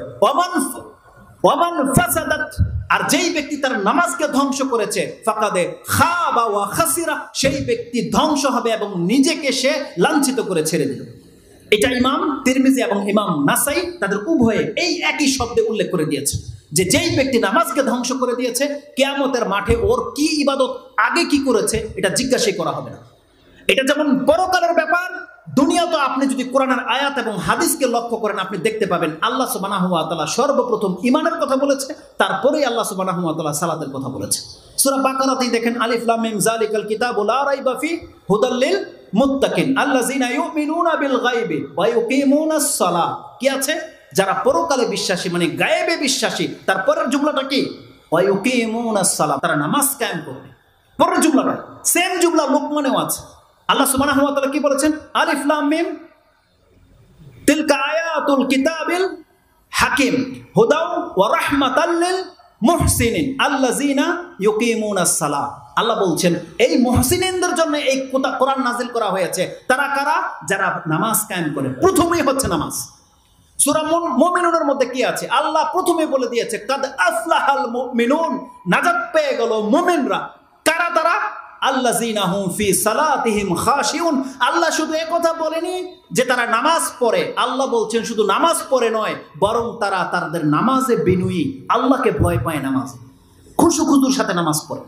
ওয়ামান ফাসাদাত, আর যেই ব্যক্তি তার নামাজকে ধ্বংস করেছে, ফাকাদে খাবা ওয়া খাসিরা, সেই ব্যক্তি ধ্বংস হবে এবং নিজেকে সে লাঞ্ছিত করে ছেড়ে দিল। এটা ইমাম তিরমিজি এবং ইমাম নাসাই তাদের উভয়ে এই একই শব্দে উল্লেখ করে দিয়েছে যে যেই ব্যক্তি নামাজকে ধ্বংস করে দিয়েছে, কিয়ামতের মাঠে ওর কি ইবাদত, আগে কি করেছে, এটা জিজ্ঞাসাই করা হবে না। এটা যেমন পরকালের ব্যাপার, দুনিয়া তো আপনি যদি কোরআনের আয়াত এবং হাদিসকে লক্ষ্য করেন আপনি দেখতে পাবেন আল্লাহ সুবহানাহু ওয়া তাআলা সর্বপ্রথম ঈমানের কথা বলেছে, তারপরেই আল্লাহ সুবহানাহু ওয়া তাআলা সালাতের কথা বলেছে। সূরা বাকারাতেই দেখেন আলিফ লাম মিম যালিকাল কিতাবু লা রাইবা ফি হুদাল লিল মুত্তাকিন আল্লাযিনা ইউমিনুনা বিল গায়বি ওয়া ইউকিমুনাস সালাহ। কি আছে? যারা পরকালে বিশ্বাসী, মানে গায়েবে বিশ্বাসী। তারপরের জুমলাটা কি? ওয়া ইউকিমুনাস সালাহ, তারা নামাজ কায়েম করবে। পরের জুমলাটা সেম জুমলা লোকমানেও আছে। আল্লাহ সুবহানাহু ওয়া তাআলা কি বলেছেন? আলিফ লাম মিম তিলকা আয়াতুল কিতাবিল হাকিম হুদাও ওয়া রাহমাতাল লিল মুহসিনিন আল্লাযিনা ইউকিমুনাস সালাহ। আল্লাহ বলছেন এই মুহসিনদের জন্য এই কোরআন নাজিল করা হয়েছে। তারা কারা? যারা নামাজ কায়েম করে। প্রথমেই হচ্ছে নামাজ। সূরা মুমিনুনের মধ্যে কি আছে? আল্লাহ প্রথমে বলে দিয়েছে কাদ আফলাহাল মুমিনুন, নাজাত পেয়ে গেল মুমিনরা। কারা তারা? আল্লাযিনা হুম ফি সালাতিহিম খাশিউন। আল্লাহ শুধু একথা বলেনি যে তারা নামাজ পড়ে, আল্লাহ বলছেন শুধু নামাজ পড়ে নয়, বরং তারা তাদের নামাজে বিনয়ী, আল্লাহকে ভয় পায়, নামাজে খুশুখুজুর সাথে নামাজ পড়ে।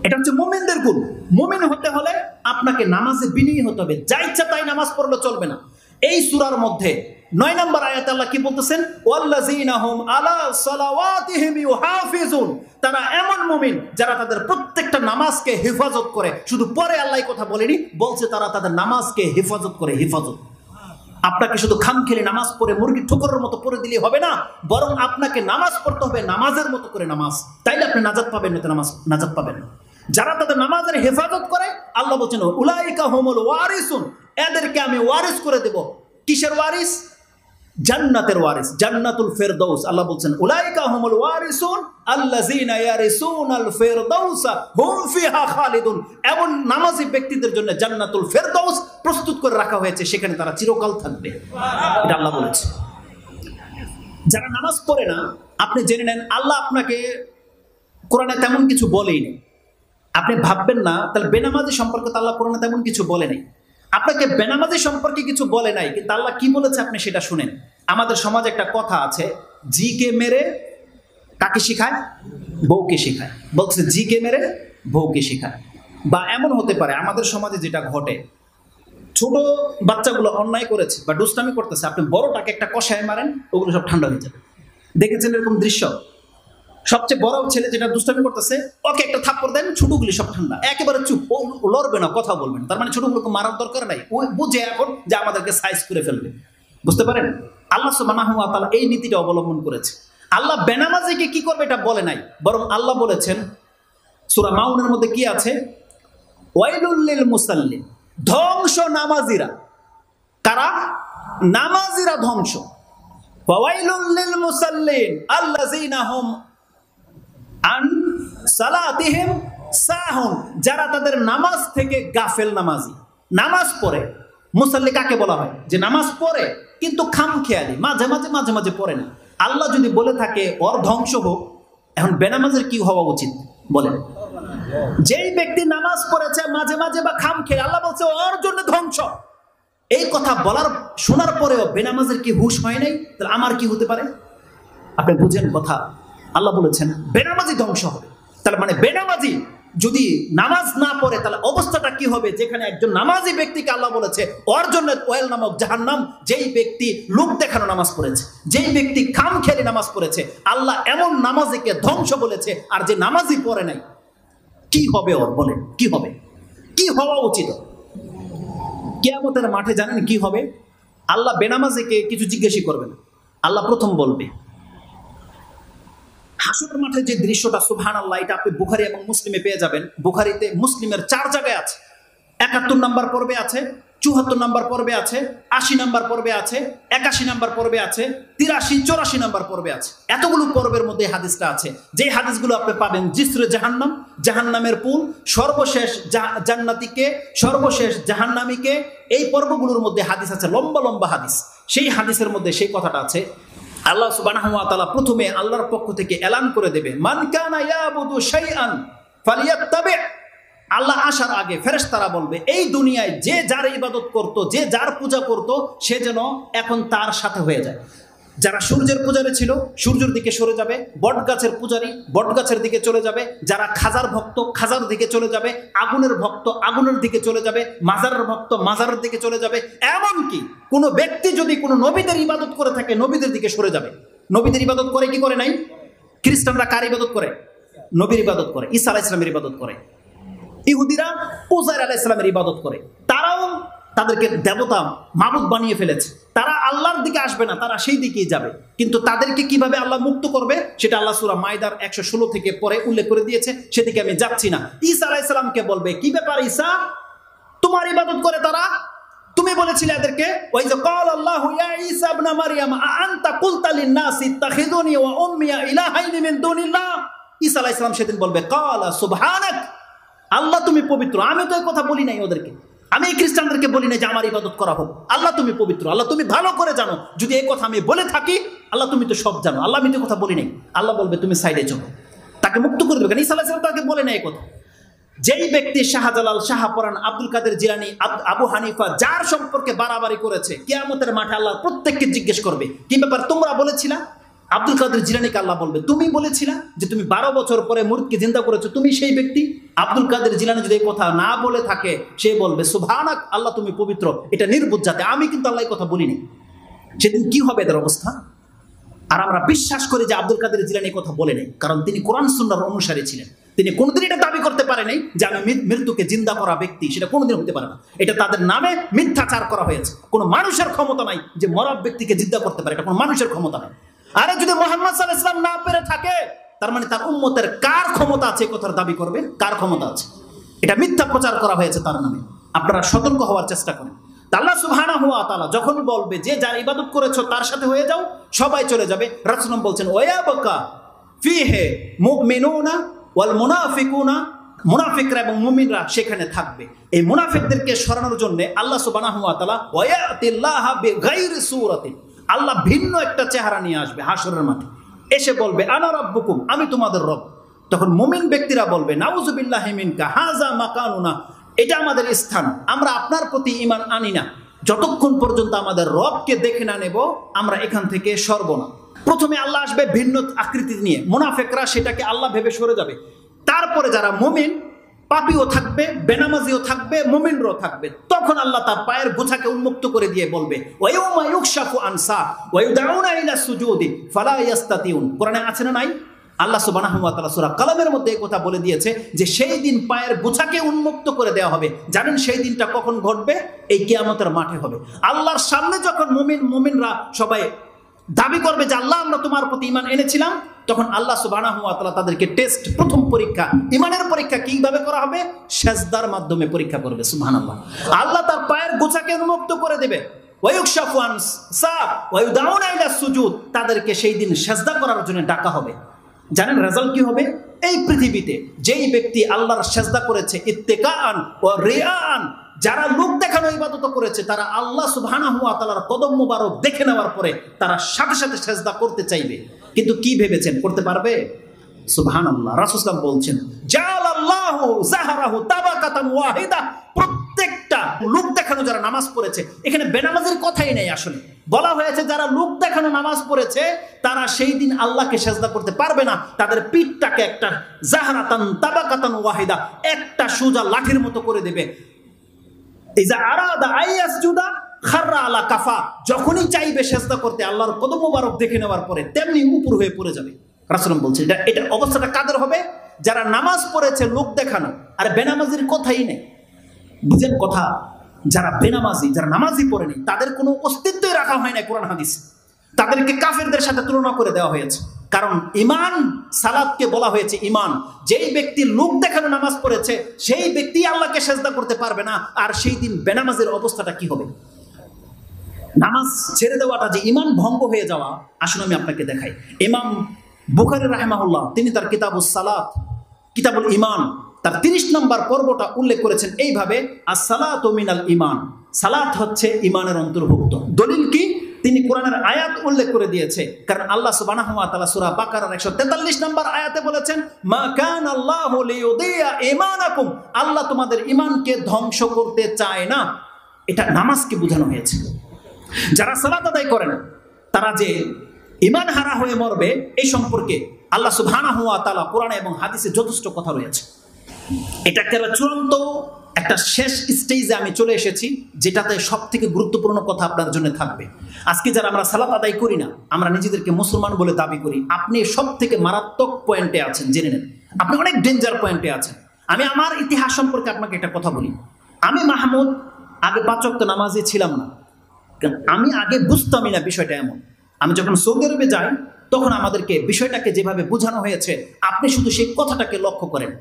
এটা হচ্ছে মুমিনদের গুণ। মুমিন হতে হলে আপনাকে নামাজে বিনয়ী হতে হবে, যা ইচ্ছা তাই নামাজ পড়লে চলবে না। এই সূরার মধ্যে 9 নম্বর আয়াতে আল্লাহ কি বলতেছেন? ওয়াল্লাযিনা হুম আলা সালাওয়াতিহিম ইউহাফিজুন। তারা এমন মুমিন যারা তাদের প্রত্যেকটা নামাজকে হেফাজত করে। শুধু পরে আল্লাহ কথা বলেনি, বলছে তারা তাদের নামাজকে হেফাজত করে। হেফাজত আপনাকে শুধু খামখেলে নামাজ পড়ে মুরগির ঠোকরের মতো পড়ে দিলে হবে না, বরং আপনাকে নামাজ পড়তে হবে নামাজের মতো করে নামাজ, তাইলে আপনি নাজাত পাবেন, না নামাজ নাজাত পাবেন না। যারা তাদের নামাজের হেফাজত করে, আল্লাহ বলছেন উলাইকা হুমুল ওয়ারিসুন, এদেরকে আমি ওয়ারিস করে দেব। কিসের ওয়ারিস? জান্নাতের ওয়ারিস, জান্নাতুল ফেরদাউস। আল্লাহ বলছেন উলাইকা হুমুল ওয়ারিসুন আল্লাযিনা ইয়ারিসুনাল ফিরদাউসা হুম ফিহা খালিদুন। এমন নামাজি ব্যক্তিদের জন্য জান্নাতুল ফেরদাউস প্রস্তুত করে রাখা হয়েছে, সেখানে তারা চিরকাল থাকবে। এটা আল্লাহ বলেছে। যারা নামাজ পড়ে না, আপনি জেনে নেন আল্লাহ আপনাকে কোরআনে তেমন কিছু বলেই নেই। আপনি ভাববেন না তাহলে বেনামাজি সম্পর্কে তো আল্লাহ কোরআনে তেমন কিছু বলে নাই। আপনাকে বেনামাজি সম্পর্কে কিছু বলে নাই, কিন্তু আল্লাহ কি বলেছে আপনি সেটা শুনেন। আমাদের সমাজে একটা কথা আছে, জিকে মেরে কাকে শিখায়? বউকে শিখায়। বলছে জিকে মেরে বউকে শিখায়। বা এমন হতে পারে আমাদের সমাজে যেটা ঘটে, ছোট বাচ্চাগুলো অন্যায় করেছে বা দুষ্টামি করতেছে, আপনি বড়টাকে একটা কষায় মারেন, ওগুলো সব ঠান্ডা হয়ে যাবে। দেখেছেন এরকম দৃশ্য? সবচেয়ে বড় ছেলে যেটা দুষ্টামি করতেছে, ওকে একটা থাপ্পড় দেন, ছোটগুলি সব ঠান্ডা, একেবারে চুপ, ও লড়বে না, কথা বলবে না। তার মানে ছোটগুলোকে মারার দরকার নাই, ও বুঝে এখন যে আমাদেরকে সাইজ করে ফেলবে। বুঝতে পারেন? আল্লাহ সুবহানাহু ওয়া তাআলা এই নীতিটা অবলম্বন করেছে। আল্লাহ বেনামাজিকে কি করবে এটা বলে নাই, বরং আল্লাহ বলেছেন সূরা মাউনের মধ্যে কি আছে, ওয়াইলুল লিল মুসাল্লিন, ধ্বংস নামাজিরা। কারা? নামাজিরা ধ্বংস। ওয়াইলুল লিল মুসাল্লিন আল্লাযিনা হুম আন সালাতিহিম সাহুন, যারা তাদের নামাজ থেকে গাফেল নামাজি। নামাজ পড়ে, মুসাল্লি কাকে বলা হয়? যে নামাজ পড়ে কিন্তু খামখেয়ালি, মাঝে মাঝে মাঝে মাঝে পড়ে না। আল্লাহ যদি বলে থাকে ওর ধ্বংস হোক, এখন বেনামাজের কি হওয়া উচিত বলেন? যেই ব্যক্তি নামাজ পড়েছে মাঝে মাঝে বা খামখেয়ালি, আল্লাহ বলছে ওর জন্য ধ্বংস। এই কথা বলার শোনার পরেও বেনামাজের কি হুঁশ হয় নাই, তাহলে আমার কি হতে পারে? আপনি বুঝেন কথা? আল্লাহ বলেছেন বেনামাজি ধ্বংস হবে। তার মানে বেনামাজি যদি নামাজ না পড়ে তাহলে অবস্থাটা কি হবে? যেখানে একজন নামাজি ব্যক্তিকে আল্লাহ বলেছে ওর জন্য ওয়েল নামক জাহান্নাম, যেই ব্যক্তি লোক দেখানো নামাজ পড়েছে, যেই ব্যক্তি খামখেয়ালি নামাজ পড়েছে, আল্লাহ এমন নামাজিকে ধ্বংস বলেছে। আর যে নামাজি পড়ে নাই কি হবে ওর? বলেন কি হবে? কি হওয়া উচিত? কিয়ামতের মাঠে জানেন কি হবে? আল্লাহ বেনামাজিকে কিছু জিজ্ঞাসা করবে না। আল্লাহ প্রথম বলবে, হাসরের মাঠে যে দৃশ্যটা সুবহানাল্লাহ, এটা আপনি বুখারী এবং মুসলিমে পেয়ে যাবেন। বুখারীতে, মুসলিমের 4 জায়গায় আছে। 71 নম্বর পর্বে আছে, 74 নম্বর পর্বে আছে, 80 নম্বর পর্বে আছে, 81 নম্বর পর্বে আছে, 83, 84 নম্বর পর্বে আছে। এতগুলো পর্বের মধ্যে হাদিসটা আছে, যে হাদিসগুলো আপনি পাবেন জিসরে জাহান্নাম, জাহান্নামের পুল, সর্বশেষ জান্নাতীকে, সর্বশেষ জাহান্নামীকে, এই পর্বগুলোর মধ্যে হাদিস আছে, লম্বা লম্বা হাদিস। সেই হাদিসের মধ্যে সেই কথাটা আছে। আল্লাহ সুবহানাহু ওয়া তাআলা প্রথমে আল্লাহর পক্ষ থেকে এলান করে দেবে, মান কানা ইয়াবুদু শাইআন ফালিয়াত্তাবি'। আল্লাহ আসার আগে ফেরেশতারা বলবে এই দুনিয়ায় যে যার ইবাদত করত, যে যার পূজা করত, সে যেন এখন তার সাথে হয়ে যায়। যারা সূর্যের পূজারী ছিল সূর্যের দিকে সরে যাবে, বট গাছের পূজারী বট গাছের দিকে চলে যাবে, যারা খাজার ভক্ত খাজার দিকে চলে যাবে, আগুনের ভক্ত আগুনের দিকে চলে যাবে, মাজারের ভক্ত মাজারের দিকে চলে যাবে। এমনকি কোনো ব্যক্তি যদি কোনো নবীদের ইবাদত করে থাকে নবীদের দিকে সরে যাবে। নবীদের ইবাদত করে কি করে নাই? খ্রিস্টানরা কার ইবাদত করে? নবীর ইবাদত করে, ঈসা আলাইহিস সালামের ইবাদত করে। ইহুদিরা উযাইর আলাইহিস সালামের ইবাদত করে। তারাও তাদেরকে দেবতা মাবুদ বানিয়ে ফেলেছে। তারা আল্লাহর দিকে আসবে না, তারা সেই দিকেই যাবে। কিন্তু তাদেরকে কিভাবে আল্লাহ মুক্ত করবে সেটা আল্লাহ সূরা মাইদার 116 থেকে পরে উল্লেখ করে দিয়েছে, সেদিকে আমি যাচ্ছি না। ঈসা আলাইহিস সালামকে বলবে, কি ব্যাপার ঈসা, তোমার ইবাদত করে তারা? তুমি বলেছিলে এদেরকে, ওয়াইযা ক্বালা আল্লাহু ইয়া ঈসা ইবনে মারইয়াম আ আনতা কুলতা লিন-নাসি ইত্তাখিযুনি ওয়া উম্মিয়া ইলাহাইনি মিন দুনিল্লাহ। ঈসা আলাইহিস সালাম সেদিন বলবে, ক্বালা সুবহানাক, আল্লাহ তুমি পবিত্র, আমি তো এই কথা বলি নাই ওদেরকে, আমি এই খ্রিস্টানদেরকে বলি নাই যে আমার ইবাদত করা হোক। আল্লাহ তুমি পবিত্র, আল্লাহ তুমি ভালো করে জানো। যদি এই কথা আমি বলে থাকি, আল্লাহ তুমি তো সব জানো, আল্লাহ আমি তো কথা বলি নাই। আল্লাহ বলবে তুমি সাইডে চলো, তাকে মুক্ত করে দেবে। ঈসা আলাইহিস সালাম তাকে বলে নাই এই কথা। যেই ব্যক্তি শাহজালাল, শাহপরান, আব্দুল কাদের জিলানী, আবু হানিফা যার সম্পর্কে বাড়াবাড়ি করেছে, কিয়ামতের মাঠে আল্লাহ প্রত্যেককে জিজ্ঞেস করবে, কি ব্যাপার তোমরা বলেছিলা? আব্দুল কাদের জিলানীকে আল্লাহ বলবে, তুমি বলেছিলা যে তুমি 12 বছর পরে মুরিদকে জিন্দা করেছো, তুমি সেই ব্যক্তি? আব্দুল কাদের জিলানী যদি এই কথা না বলে থাকে, সে বলবে সুবহানাক, আল্লাহ তুমি পবিত্র, এটা নির্বোধ জাতি, আমি কিন্তু আল্লাহ এই কথা বলিনি। সেদিন কি হবে এদের অবস্থা? আর আমরা বিশ্বাস করি যে আব্দুল কাদের জিলানী কথা বলে নাই, কারণ তিনি কোরআন সুন্নাহর অনুসারী ছিলেন। তিনি কোনোদিন এটা দাবি করতে পারে নাই যে আমি মৃত্যুকে জিন্দা করা ব্যক্তি, সেটা কোনোদিন হতে পারে না। এটা তাদের নামে মিথ্যাচার করা হয়েছে। কোনো মানুষের ক্ষমতা নাই যে মরা ব্যক্তিকে জিন্দা করতে পারে, এটা কোনো মানুষের ক্ষমতা নাই। আরে যদি মুহাম্মদ সাল্লাল্লাহু আলাইহি ওয়াসাল্লাম না পেরে থাকে, তার মানে তার উম্মতের কার ক্ষমতা আছে কথার দাবি করবে? কার ক্ষমতা আছে? এটা মিথ্যা প্রচার করা হয়েছে তার নামে। আপনারা সতর্ক হওয়ার চেষ্টা করেন। আল্লাহ সুবহানাহু ওয়া তাআলা যখন বলবে যে যার ইবাদত করেছো তার সাথে হয়ে যাও, সবাই চলে যাবে। রাসূল বলছেন ওয়ায়াবকা ফিহি মুমিনুনা ওয়াল মুনাফিকুনা, মুনাফিকরা এবং মুমিনরা সেখানে থাকবে। এই মুনাফিকদেরকে সরানোর জন্য আল্লাহ সুবহানাহু ওয়া তাআলা ওয়ায়াতিল্লাহা বিগাইরি সূরাতিন, আল্লাহ ভিন্ন একটা চেহারা নিয়ে আসবে হাসরের মাঠে, এসে বলবে আনা রাব্বুকুম, আমি তোমাদের রব। তখন মুমিন ব্যক্তিরা বলবে নাউযুবিল্লাহি মিনকা হাযা মাকানুনা, এটা আমাদের স্থান, আমরা আপনার প্রতি ঈমান আনি না যতক্ষণ পর্যন্ত আমাদের রবকে দেখে না নেব, আমরা এখান থেকে সরব না। প্রথমে আল্লাহ আসবে ভিন্ন আকৃতি নিয়ে, মুনাফিকরা সেটাকে আল্লাহ ভেবে সরে যাবে। তারপরে যারা মুমিন, পাপীও থাকবে, বেনামাজিও থাকবে, মুমিনরাও থাকবে, তখন আল্লাহ তার পায়ের গোছাকে উন্মুক্ত করে দিয়ে বলবে ওয়ায়ুমা ইউকশাফু আন সাক ওয়া ইউদাউনা ইলা সুজুদি ফালা ইয়াস্তাতিউন। কোরআনে আছে না নাই? আল্লাহ সুবহানাহু ওয়া তাআলা সূরা কালামের মধ্যে এই কথা বলে দিয়েছে যে সেই দিন পায়ের গোছাকে উন্মুক্ত করে দেওয়া হবে। জানেন সেই দিনটা কখন ঘটবে? এই কিয়ামতের মাঠে হবে। আল্লাহর সামনে যখন মুমিনরা সবাই দাবি করবে যে আল্লাহ আমরা তোমার প্রতি ঈমান এনেছিলাম, তখন আল্লাহ সুবহানাহু ওয়া তাআলা তাদেরকে টেস্ট, প্রথম পরীক্ষা, ঈমানের পরীক্ষা কিভাবে করা হবে? সেজদার মাধ্যমে পরীক্ষা করবে। সুবহানাল্লাহ। আল্লাহ তার পায়ের গোছাকে উন্মুক্ত করে দেবে। ওয়ায়ুকশাফু আন সাক ওয়া ইউদাউনা ইলা সুজুদ, তাদেরকে সেই দিন সেজদা করার জন্য ডাকা হবে। জানেন রেজাল্ট কি হবে? এই পৃথিবীতে যেই ব্যক্তি আল্লাহর সেজদা করেছে ইত্তেকাআন ওয়া রিয়াআন, যারা লোক দেখানো ইবাদত করেছে, তারা আল্লাহ সুবহানাহু ওয়া তাআলার কদম মুবারক দেখে নেওয়ার পরে তারা সাথে সাথে সেজদা করতে চাইবে। কিন্তু কি ভেবেছেন করতে পারবে? সুবহানাল্লাহ। রাসূল সাল্লাল্লাহু আলাইহি ওয়াসাল্লাম বলছেন জাআলাল্লাহু যাহরাহু তাবাকাতান ওয়াহিদা, প্রত্যেকটা লোক দেখানো যারা নামাজ পড়েছে, এখানে বেনামাজের কথাই নেই, আসলে বলা হয়েছে যারা লোক দেখানো নামাজ পড়েছে তারা সেই দিন আল্লাহকে সেজদা করতে পারবে না। তাদের পিঠটাকে একটা জাহরাতান তাবাকাতান ওয়াহিদা, একটা সোজা লাঠির মতো করে দেবে। ইজা আরাদা আইয়াসজুদা খাররা আলা কাফা, যখনই চাইবে সেজদা করতে আল্লাহর কদম মোবারক দেখে নেওয়ার পরে তেমনি উপর হয়ে পড়ে যাবে। রাসূল বলছে এটা অবস্থাটা কাদের হবে? যারা নামাজ পড়েছে লোক দেখানো, আর বেনামাজির কথাই নেই। বুঝেন কথা? যারা বেনামাজি, যারা নামাজি পড়েনি, তাদের কোনো অস্তিত্বই রাখা হয় না কোরআন হাদিসে। তাদেরকে কাফেরদের সাথে তুলনা করে দেওয়া হয়েছে। কারণ ঈমান, সালাতকে বলা হয়েছে ঈমান। যেই ব্যক্তি লোক দেখানো নামাজ পড়েছে সেই ব্যক্তি আল্লাহকে সেজদা করতে পারবে না। আর সেই দিন বেনামাজের অবস্থাটা কি হবে? নামাজ ছেড়ে দেওয়াটা যে ঈমান ভঙ্গ হয়ে যাওয়া, আসলে আমি আপনাকে দেখাই। ইমাম বুখারী রাহিমাহুল্লাহ তিনি তার কিতাবুস সালাত, কিতাবুল ঈমান, তার 30 নম্বর পর্বটা উল্লেখ করেছেন এইভাবে, as-সালাতু মিনাল ঈমান, সালাত হচ্ছে ঈমানের অন্তর্ভুক্ত। দলিল কি? তিনি কোরআনের আয়াত উল্লেখ করে দিয়েছে। কারণ আল্লাহ সুবহানাহু ওয়া তাআলা সূরা বাকারার 143 নম্বর আয়াতে বলেছেন মা কানা আল্লাহু লিইউদিয়া ঈমানাকুম, আল্লাহ তোমাদের ঈমানকে ধ্বংস করতে চায় না। এটা নামাজকে বোঝানো হয়েছে। যারা সালাত আদায় করে না তারা যে ঈমান হারা হয়ে মরবে, এই সম্পর্কে আল্লাহ সুবহানাহু ওয়া তাআলা কোরআনে এবং হাদিসে যথেষ্ট কথা রয়েছে। এটা একেবারে চূড়ান্ত একটা শেষ স্টেজে আমি চলে এসেছি, যেটাতে সব থেকে গুরুত্বপূর্ণ কথা আপনার জন্য থাকবে। আজকে যারা আমরা সালাত আদায় করি না, আমরা নিজেদেরকে মুসলমান বলে দাবি করি, আপনি সব থেকে মারাত্মক পয়েন্টে আছেন, জেনে নেন। আপনি অনেক ডেঞ্জার পয়েন্টে আছেন। আমি আমার ইতিহাস সম্পর্কে আপনাকে একটা কথা বলি। আমি মাহমুদ আগে 5 ওয়াক্ত নামাজি ছিলাম না। আমি আগে বুঝতামই না বিষয়টা এমন। আমি যখন সৌদি আরবে যাই তখন আমাদেরকে বিষয়টাকে যেভাবে বোঝানো হয়েছে, আপনি শুধু সেই কথাটাকে লক্ষ্য করেন।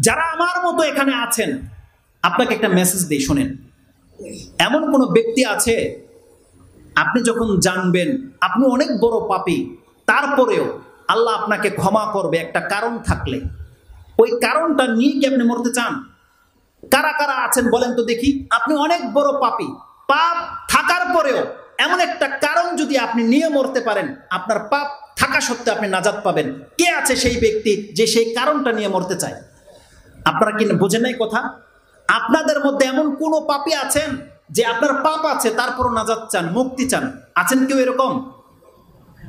যারা আমার মতো এখানে আছেন, আপনাকে একটা মেসেজ দিই, শোনেন। এমন কোনো ব্যক্তি আছে আপনি যখন জানবেন আপনি অনেক বড় পাপী, তারপরেও আল্লাহ আপনাকে ক্ষমা করবে একটা কারণ থাকলে, ওই কারণটা নিয়ে কি আপনি মরতে চান? কারা কারা আছেন বলেন তো দেখি? আপনি অনেক বড় পাপী, পাপ থাকার পরেও এমন একটা কারণ যদি আপনি নিয়ে মরতে পারেন, আপনার পাপ থাকা সত্ত্বেও আপনি নাজাত পাবেন। কে আছে সেই ব্যক্তি যে সেই কারণটা নিয়ে মরতে চায়? আপনারা কি বোঝেন নাই কথা? আপনাদের মধ্যে এমন কোন পাপী আছেন যে আপনার পাপ আছে তারপরও নাজাত চান, মুক্তি চান? আছেন কেউ এরকম?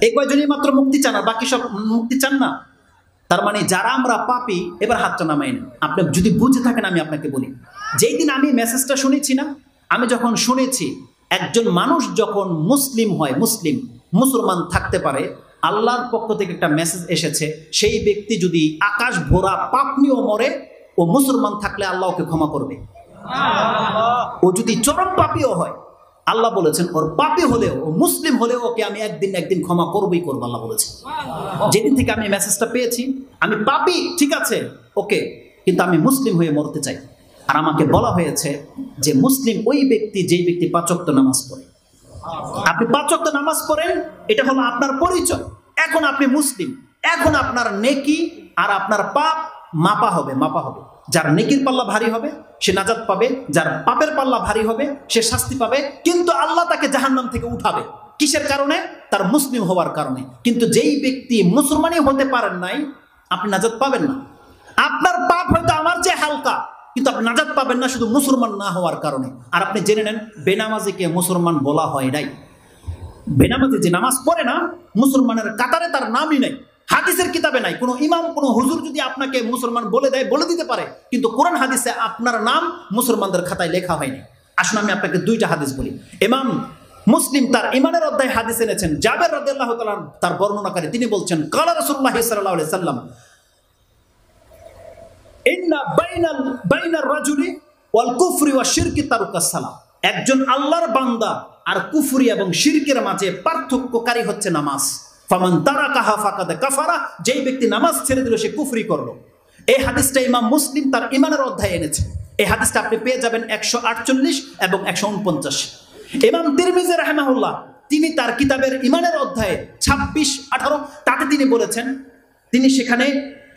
এই কয়জনই মাত্র মুক্তি চান, আর বাকি সব মুক্তি চান না? তার মানে যারা আমরা পাপী, এবার হাতটা নামাই না। আপনি যদি বুঝে থাকেন আমি আপনাকে বলি, যেই দিন আমি মেসেজটা শুনেছি না, আমি যখন শুনেছি একজন মানুষ যখন মুসলিম হয়, মুসলমান থাকতে পারে, আল্লাহর পক্ষ থেকে একটা মেসেজ এসেছে, সেই ব্যক্তি যদি আকাশ ভরা পাপ নিয়েও মরে, ও মুসলমান থাকলে আল্লাহ ওকে ক্ষমা করবে। ও যদি চরম পাপীও হয়, আল্লাহ বলেছেন ওর পাপী হলেও, ও মুসলিম হলেও ওকে আমি একদিন ক্ষমা করবই করবো, আল্লাহ বলেছেন। যেদিন থেকে আমি মেসেজটা পেয়েছি, আমি পাপী ঠিক আছে ওকে, কিন্তু আমি মুসলিম হয়ে মরতে চাই। আর আমাকে বলা হয়েছে যে মুসলিম ওই ব্যক্তি যেই ব্যক্তি 5 ওয়াক্ত নামাজ পড়ে। আপনি 5 ওয়াক্ত নামাজ পড়েন, এটা হলো আপনার পরিচয়। এখন আপনি মুসলিম, এখন আপনার নেকি আর আপনার পাপ মাপা হবে। যার নেকির পাল্লা ভারী হবে সে নাজাত পাবে, যার পাপের পাল্লা ভারী হবে সে শাস্তি পাবে। কিন্তু আল্লাহ তাকে জাহান্নাম থেকে উঠাবে। কিসের কারণে? তার মুসলিম হওয়ার কারণে। কিন্তু যেই ব্যক্তি মুসলমানই হতে পারেন নাই, আপনি নাজাত পাবেন না। আপনার পাপ হয়তো আমার চেয়ে হালকা, কিন্তু আপনি নাজাত পাবেন না শুধু মুসলমান না হওয়ার কারণে। আর আপনি জেনে নেন, বেনামাজিকে মুসলমান বলা হয় নাই। বেনামাজি যে নামাজ পড়ে না, মুসলমানের কাতারে তার নামই নাই, হাদিসের কিতাবে নাই। কোনো ইমাম, কোনো হুজুর যদি আপনাকে মুসলমান বলে দেয়, বলে দিতে পারে, কিন্তু কোরআন হাদিসে আপনার নাম মুসলমানদের খাতায় লেখা হয়নি। আসুন আমি আপনাকে 2টা হাদিস বলি। ইমাম মুসলিম তার ইমানের অধ্যায় হাদিস এনেছেন, জাবের রাদিয়াল্লাহু তাআলা তার বর্ণনাকারী, তিনি বলছেন ক্বালা রাসূলুল্লাহ সাল্লাল্লাহু আলাইহি সাল্লাম ইন্না বাইনার রাজুলি ওয়াল কুফরি ওয়াশ শিরকি তারুকাস সালাহ। একজন আল্লাহর বান্দা আর কুফরি এবং শিরকের মাঝে পার্থক্যকারী হচ্ছে নামাজ। ফামান তারাকাহা ফাকাদ কাফারা, যেই ব্যক্তি নামাজ ছেড়ে দিল সে কুফরি করলো। এই হাদিসটা ইমাম মুসলিম তার ইমানের অধ্যায়ে এনেছে। এই হাদিসটা আপনি পেয়ে যাবেন 148 এবং 149। ইমাম তিরমিজি রাহিমাহুল্লাহ তিনি তার কিতাবের ইমানের অধ্যায়ে 26-18 তাতে তিনি বলেছেন, তিনি সেখানে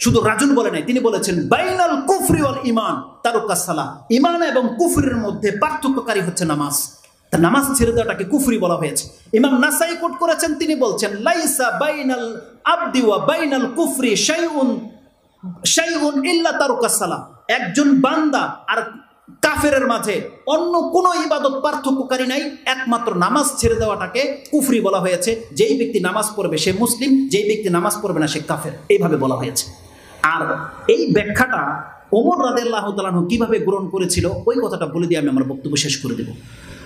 শুধু রাজুল বলে নাই, তিনি বলেছেন বাইনাল কুফরি ওয়াল ঈমান তারুকাস সালাহ, ঈমান এবং কুফরির মধ্যে পার্থক্যকারী হচ্ছে নামাজ। তা নামাজ ছেড়ে দেওয়াটাকে কুফরি বলা হয়েছে। ইমাম নাসাই কোট করেছেন, তিনি বলছেন লাইসা বাইনাল আবদি ওয়া বাইনাল কুফরি শাইউন ইল্লা তারুকাস সালাহ। একজন বান্দা আর কাফেরের মাঝে অন্য কোনো ইবাদত পার্থক্যকারী নাই, একমাত্র নামাজ ছেড়ে দেওয়াটাকে কুফরি বলা হয়েছে। যেই ব্যক্তি নামাজ পড়বে সে মুসলিম, যেই ব্যক্তি নামাজ পড়বে না সে কাফের, এইভাবে বলা হয়েছে। আর এই ব্যাখ্যাটা ওমর রাদিয়াল্লাহু তাআলা আনহু কিভাবে গ্রহণ করেছিল ওই কথাটা বলে দিয়ে আমি আমার বক্তব্য শেষ করে দেব।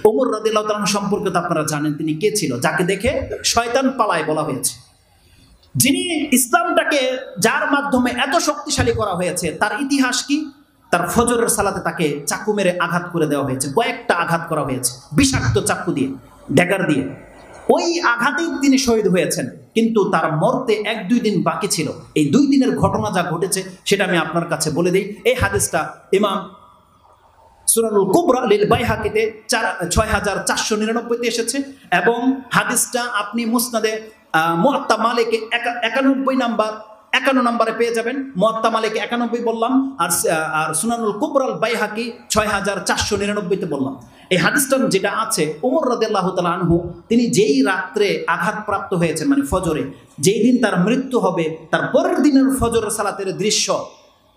ওমর রাদিয়াল্লাহু তাআলা আনহু সম্পর্কে তো আপনারা জানেন তিনি কে ছিল, যাকে দেখে শয়তান পালায় বলা হয়েছে। যিনি ইসলামটাকে যার মাধ্যমে এত শক্তিশালী করা হয়েছে তার ইতিহাস কি? তার ফজরের সালাতে তাকে চাকু মেরে আঘাত করে দেওয়া হয়েছে, কয়েকটা আঘাত করা হয়েছে বিষাক্ত চাকু দিয়ে, ড্যাগার দিয়ে। ওই আঘাতেই তিনি শহীদ হয়েছেন, কিন্তু তার মরতে 1-2 দিন বাকি ছিল। এই 2 দিনের ঘটনা যা ঘটেছে সেটা আমি আপনার কাছে বলে দিই। এই হাদিসটা ইমাম সুনানুল কুবরা লিল বাইহাকিতে 6499 এসেছে, এবং হাদিসটা আপনি মুসনাদে মুআত্তা মালিকে 51 নম্বরে পেয়ে যাবেন। মুআত্তা মালিকে 91 বললাম, আর সুনানুল কুবরাল বাইহাকি 6499-তে বললাম। এই হাদিসটা যেটা আছে, ওমর রাদিয়াল্লাহু তাআলা আনহু তিনি যেই রাত্রে আঘাতপ্রাপ্ত হয়েছেন, মানে ফজরে, যেই দিন তার মৃত্যু হবে তার পরের দিনের ফজরের সালাতের দৃশ্য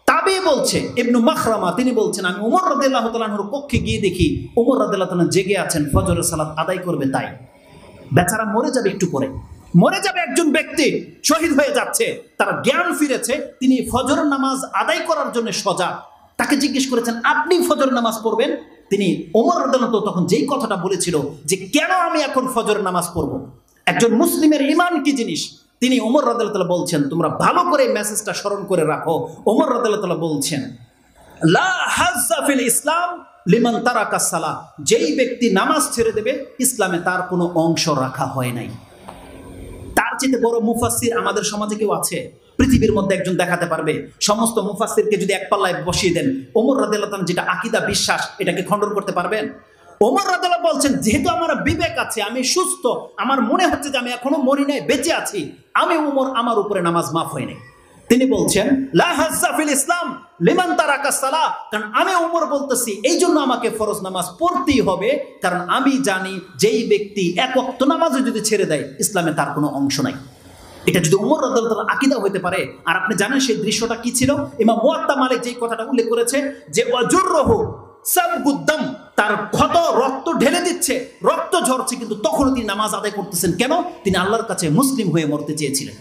তাবে বলছে ইবনু মাখরামা, তিনি বলছেন আমি ওমর রাদিয়াল্লাহু তাআলা আনহুর কক্ষে গিয়ে দেখি ওমর রাদিয়াল্লাহু তাআলা জেগে আছেন, ফজরের সালাত আদায় করবে, তাই বেচারা মরে যাবে একটু পরে, মরে যাবে। একজন ব্যক্তি শহীদ হয়ে যাচ্ছে, তার জ্ঞান ফিরেছে, তিনি ফজর নামাজ আদায় করার জন্য সজাগ। তাকে জিজ্ঞেস করেছেন আপনি ফজর নামাজ পড়বেন? তিনি ওমর রাদিয়াল্লাহু তাআলা তখন যেই কথাটা বলেছিল যে কেন আমি এখন ফজর নামাজ পড়ব, একজন মুসলিমের ঈমান কি জিনিস, তিনি ওমর রাদিয়াল্লাহু তাআলা বলছেন, তোমরা ভালো করে মেসেজটা স্মরণ করে রাখো। ওমর রাদিয়াল্লাহু তাআলা বলছেন লা হাজ্জা ফিল ইসলাম লিমান তারাকাস সালাহ, যেই ব্যক্তি নামাজ ছেড়ে দেবে ইসলামে তার কোনো অংশ রাখা হয় নাই। তার চেয়ে বড় মুফাসসির আমাদের সমাজে কেউ আছে? পৃথিবীর মধ্যে একজন দেখাতে পারবে? সমস্ত মুফাসসিরকে যদি এক পাল্লায় বসিয়ে দেন, ওমর রাদিয়াল্লাহু তাআলা যেটা আকীদা বিশ্বাস এটাকে খণ্ডন করতে পারবেন? ওমর রাদিয়াল্লাহু বলছেন যেহেতু আমার বিবেক আছে, আমি সুস্থ, আমার মনে হচ্ছে যে আমি এখনো মরি নাই, বেঁচে আছি, আমি ওমর, আমার উপরে নামাজ মাফ হয় নাই। তিনি বলছেন লা হাজ্জা ফিল ইসলাম লিমান তারাকাস সালাহ, কারণ আমি ওমর বলতেছি এই জন্য আমাকে ফরজ নামাজ পড়তেই হবে, কারণ আমি জানি যেই ব্যক্তি এক ওয়াক্ত নামাজও যদি ছেড়ে দেয় ইসলামে তার কোনো অংশ নাই। এটা যদি ওমর রাদিয়াল্লাহু তাআলা আকীদা হইতে পারে। আর আপনি জানেন সেই দৃশ্যটা কি ছিল? ইমাম মুআত্তা মালিক যেই কথাটা উল্লেখ করেছে যে ওয়াজুরহু সাবগুদ্দাম, তার ক্ষত রক্ত ঢেলে দিচ্ছে, রক্ত ঝরছে, কিন্তু তখনও তিনি নামাজ আদায় করতেছেন। কেন? তিনি আল্লাহর কাছে মুসলিম হয়ে মরতে চেয়েছিলেন।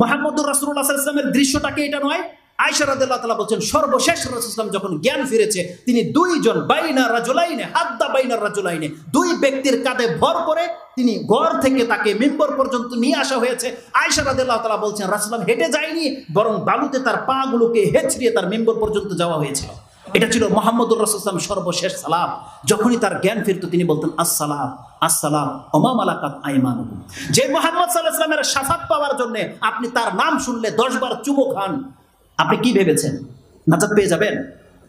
মুহাম্মদুর রাসূলুল্লাহ সাল্লাল্লাহু আলাইহি ওয়াসাল্লামের দৃশ্যটাকে এটা নয়। আয়েশা রাদিয়াল্লাহু তাআলা বলছেন সর্বশেষ রাসূল যখন জ্ঞান ফিরেছে তিনি 2 জন বাইনা রাজুলাইনে হাদ্দা বাইনা রাজুলাইনে, 2 ব্যক্তির কাঁধে ভর করে তিনি ঘর থেকে তাকে মিম্বর পর্যন্ত নিয়ে আসা হয়েছে। আয়েশা রাদিয়াল্লাহু তাআলা বলছেন রাসূলুল্লাহ হেঁটে যায়নি, বরং বালুতে তার পা গুলোকে হেঁচড়িয়ে তার মিম্বর পর্যন্ত যাওয়া হয়েছিল। এটা ছিল মুহাম্মদুর রাসূলুল্লাহ সর্বশেষ সালাম। যখনই তার জ্ঞান ফিরত তিনি বলতেন আসসালাম আসসালাম ওমা মালাকাত আইমানুকুম। যে মুহাম্মদ সাল্লাল্লাহু আলাইহি ওয়াসাল্লামের শাফাত পাওয়ার জন্য আপনি তার নাম শুনলে 10 বার চুমু খান, আপনি কি ভেবেছেন নাজাত পেয়ে যাবেন?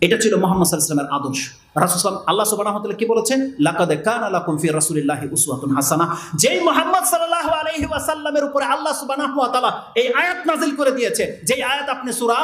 এটা ছিল মুহাম্মদ সাল্লাল্লাহু আলাইহি ওয়াসাল্লামের আদর্শ। রাসূল আল্লাহ সুবহানাহু ওয়া তাআলা কি বলেছেন? লাকাদ কানা লাকুম ফি রাসূলিল্লাহি উসওয়াতুন হাসানাহ। যেই মুহাম্মদ সাল্লাল্লাহু আলাইহি ওয়াসাল্লামের উপরে আল্লাহ সুবহানাহু ওয়া তাআলা এই আয়াত নাযিল করে দিয়েছে, যেই আয়াত আপনি সূরা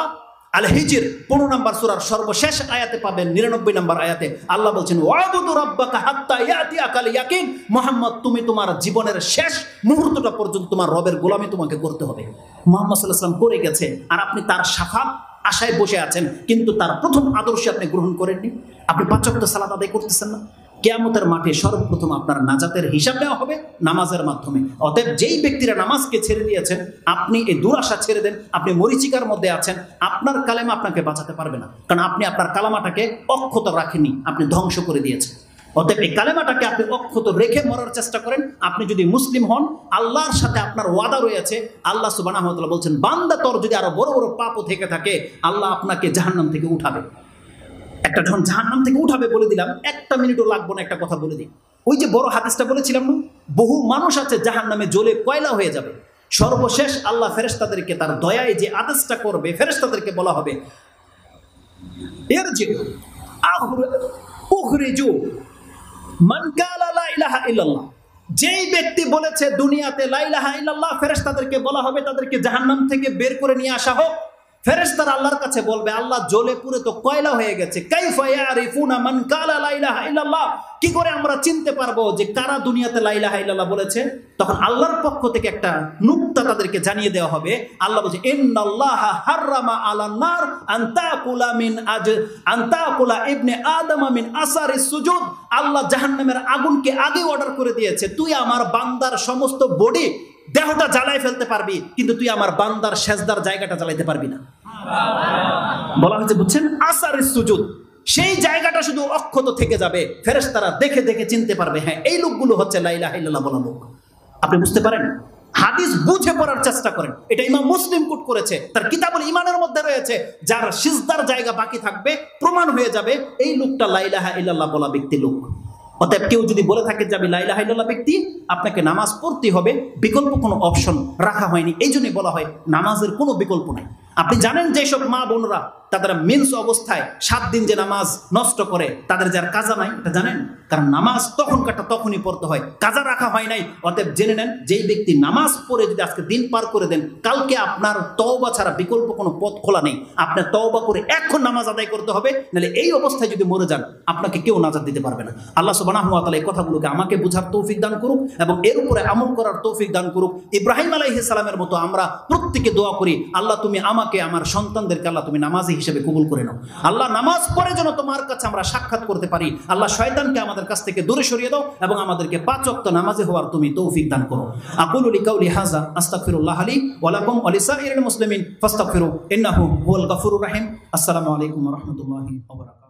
আল হিজর 15 নম্বর সূরার সর্বশেষ আয়াতে পাবেন। 99 নম্বর আয়াতে আল্লাহ বলছেন ওয়াবুদু রাব্বাকা হাত্তা ইয়াতিয়াকাল ইয়াকিন। মুহাম্মদ তুমি তোমার জীবনের শেষ মুহূর্তটা পর্যন্ত তোমার রবের গোলামি তোমাকে করতে হবে। মুহাম্মদ সাল্লাল্লাহু আলাইহি ওয়াসাল্লাম করে গেছে, আর আপনি তার শাফাত আশায় বসে আছেন, কিন্তু তার প্রথম আদর্শ আপনি গ্রহণ করেননি। আপনি 5 ওয়াক্ত সালাত আদায় করতেছেন না। কিয়ামতের মাঠে সর্বপ্রথম আপনার নাজাতের হিসাব নেওয়া হবে নামাজের মাধ্যমে। অতএব যেই ব্যক্তিরা নামাজকে ছেড়ে দিয়েছেন, আপনি এই দুরাশা ছেড়ে দেন। আপনি মরিচিকার মধ্যে আছেন, আপনার কালেমা আপনাকে বাঁচাতে পারবে না, কারণ আপনি আপনার কালামাটাকে অক্ষত রাখেননি, আপনি ধ্বংস করে দিয়েছেন। অতএব এই কালেমাটাকে আপনি অক্ষত রেখে মরার চেষ্টা করেন। আপনি যদি মুসলিম হন, আল্লাহর সাথে আপনার ওয়াদা রয়েছে। আল্লাহ সুবহানাহু ওয়া তাআলা বলছেন, বান্দা তোর যদি আরো বড় বড় পাপও থেকে থাকে, আল্লাহ আপনাকে জাহান্নাম থেকে উঠাবে। একটা যখন জাহান্নাম থেকে উঠাবে বলে দিলাম, একটা মিনিটও লাগবে না, একটা কথা বলে দিই। ওই যে বড় হাদিসটা বলেছিলাম না, বহু মানুষ আছে জাহান্নামে জ্বলে কয়লা হয়ে যাবে। সর্বশেষ আল্লাহ ফেরেশতাদেরকে তার দয়ায় যে আদেশটা করবে, ফেরেশতাদেরকে বলা হবে, ইরজিউ উখরিজু মান কালা লা ইলাহা ইল্লাল্লাহ। যেই ব্যক্তি বলেছে দুনিয়াতে লা ইলাহা ইল্লাল্লাহ, ফেরেশতাদেরকে বলা হবে তাদেরকে জাহান্নাম থেকে বের করে নিয়ে আসা হোক। ফেরেশতারা আল্লাহর কাছে বলবে, আল্লাহ জ্বলে পুড়ে তো কয়লা হয়ে গেছে, কাইফা ইয়ারিফুনা মান কালা লা ইলাহা ইল্লাল্লাহ, কি করে আমরা চিনতে পারবো যে কারা দুনিয়াতে লা ইলাহা ইল্লাল্লাহ বলেছে? তখন আল্লাহর পক্ষ থেকে একটা নুকতা তাদেরকে জানিয়ে দেওয়া হবে। আল্লাহ বলছে, ইন্নাল্লাহা হাররামা আলান নার আন তাকুলা ইবনে আদম মিন আসারিস সুজুদ। আল্লাহ জাহান্নামের আগুনকে আগে অর্ডার করে দিয়েছে, তুই আমার বান্দার সমস্ত বডি দেহটা জ্বালাই ফেলতে পারবি, কিন্তু তুই আমার বান্দার সেজদার জায়গাটা জ্বালাইতে পারবি না। বলা হয়েছে, বুঝছেন, আসারিস সুজুদ, সেই জায়গাটা শুধু অক্ষত থেকে যাবে। ফেরেশতারা দেখে দেখে চিনতে পারবে, হ্যাঁ এই লোকগুলো হচ্ছে লা ইলাহা ইল্লাল্লাহ বলা লোক। আপনি বুঝতে পারেন? হাদিস বুঝে পড়ার চেষ্টা করেন। এটা ইমাম মুসলিম কোট করেছে, তার কিতাবুল ঈমানের মধ্যে রয়েছে। যার সিজদার জায়গা বাকি থাকবে, প্রমাণ হয়ে যাবে এই লোকটা লা ইলাহা ইল্লাল্লাহ বলা ব্যক্তি লোক। অতএব কেউ যদি বলে থাকে যে আমি লা ইলাহা ইল্লাল্লাহ ব্যক্তি, আপনাকে নামাজ পড়তে হবে, বিকল্প কোনো অপশন রাখা হয়নি। এই জন্যই বলা হয় নামাজের কোনো বিকল্প নাই। আপনি জানেন যেসব মা বোনরা তাদের মেন্স অবস্থায় 7 দিন যে নামাজ নষ্ট করে, তাদের যার কাজা নাই, এটা জানেন? কারণ নামাজ তখনকারটা তখনই পড়তে হয়, কাজা রাখা হয় নাই। অতএব জেনে নেন, যেই ব্যক্তি নামাজ পড়ে যদি আজকে দিন পার করে দেন, কালকে আপনার তওবা ছাড়া বিকল্প কোনো পথ খোলা নেই। আপনার তওবা করে এখন নামাজ আদায় করতে হবে, নাহলে এই অবস্থায় যদি মরে যান, আপনাকে কেউ নাজাত দিতে পারবে না। আল্লাহ সুবহানাহু ওয়া তাআলা এই কথাগুলোকে আমাকে বুঝার তৌফিক দান করুক এবং এর উপরে আমল করার তৌফিক দান করুক। ইব্রাহিম আলাইহিস সালামের মতো আমরা প্রত্যেকে দোয়া করি, আল্লাহ তুমি আমাকে, আমার সন্তানদেরকে আল্লাহ তুমি নামাজি হিসেবে কবুল করে নাও। আল্লাহ নামাজ পড়ে যেন তোমার কাছে আমরা সাক্ষাৎ করতে পারি। আল্লাহ শয়তানকে আমাদের কাছ থেকে দূরে সরিয়ে দাও এবং আমাদেরকে 5 ওয়াক্ত নামাজে হওয়ার তুমি তৌফিক দান করো। আকুলু লিকাউলি হাযা আস্তাগফিরুল্লাহ লি ওয়া লাকুম ওয়া লিসাইরিল মুসলিমিন ফাস্তাগফিরু ইন্নাহু হুয়াল গফুরুর রহিম। আসসালামু আলাইকুম ওয়া রাহমাতুল্লাহি ওয়া বারাকাতুহু।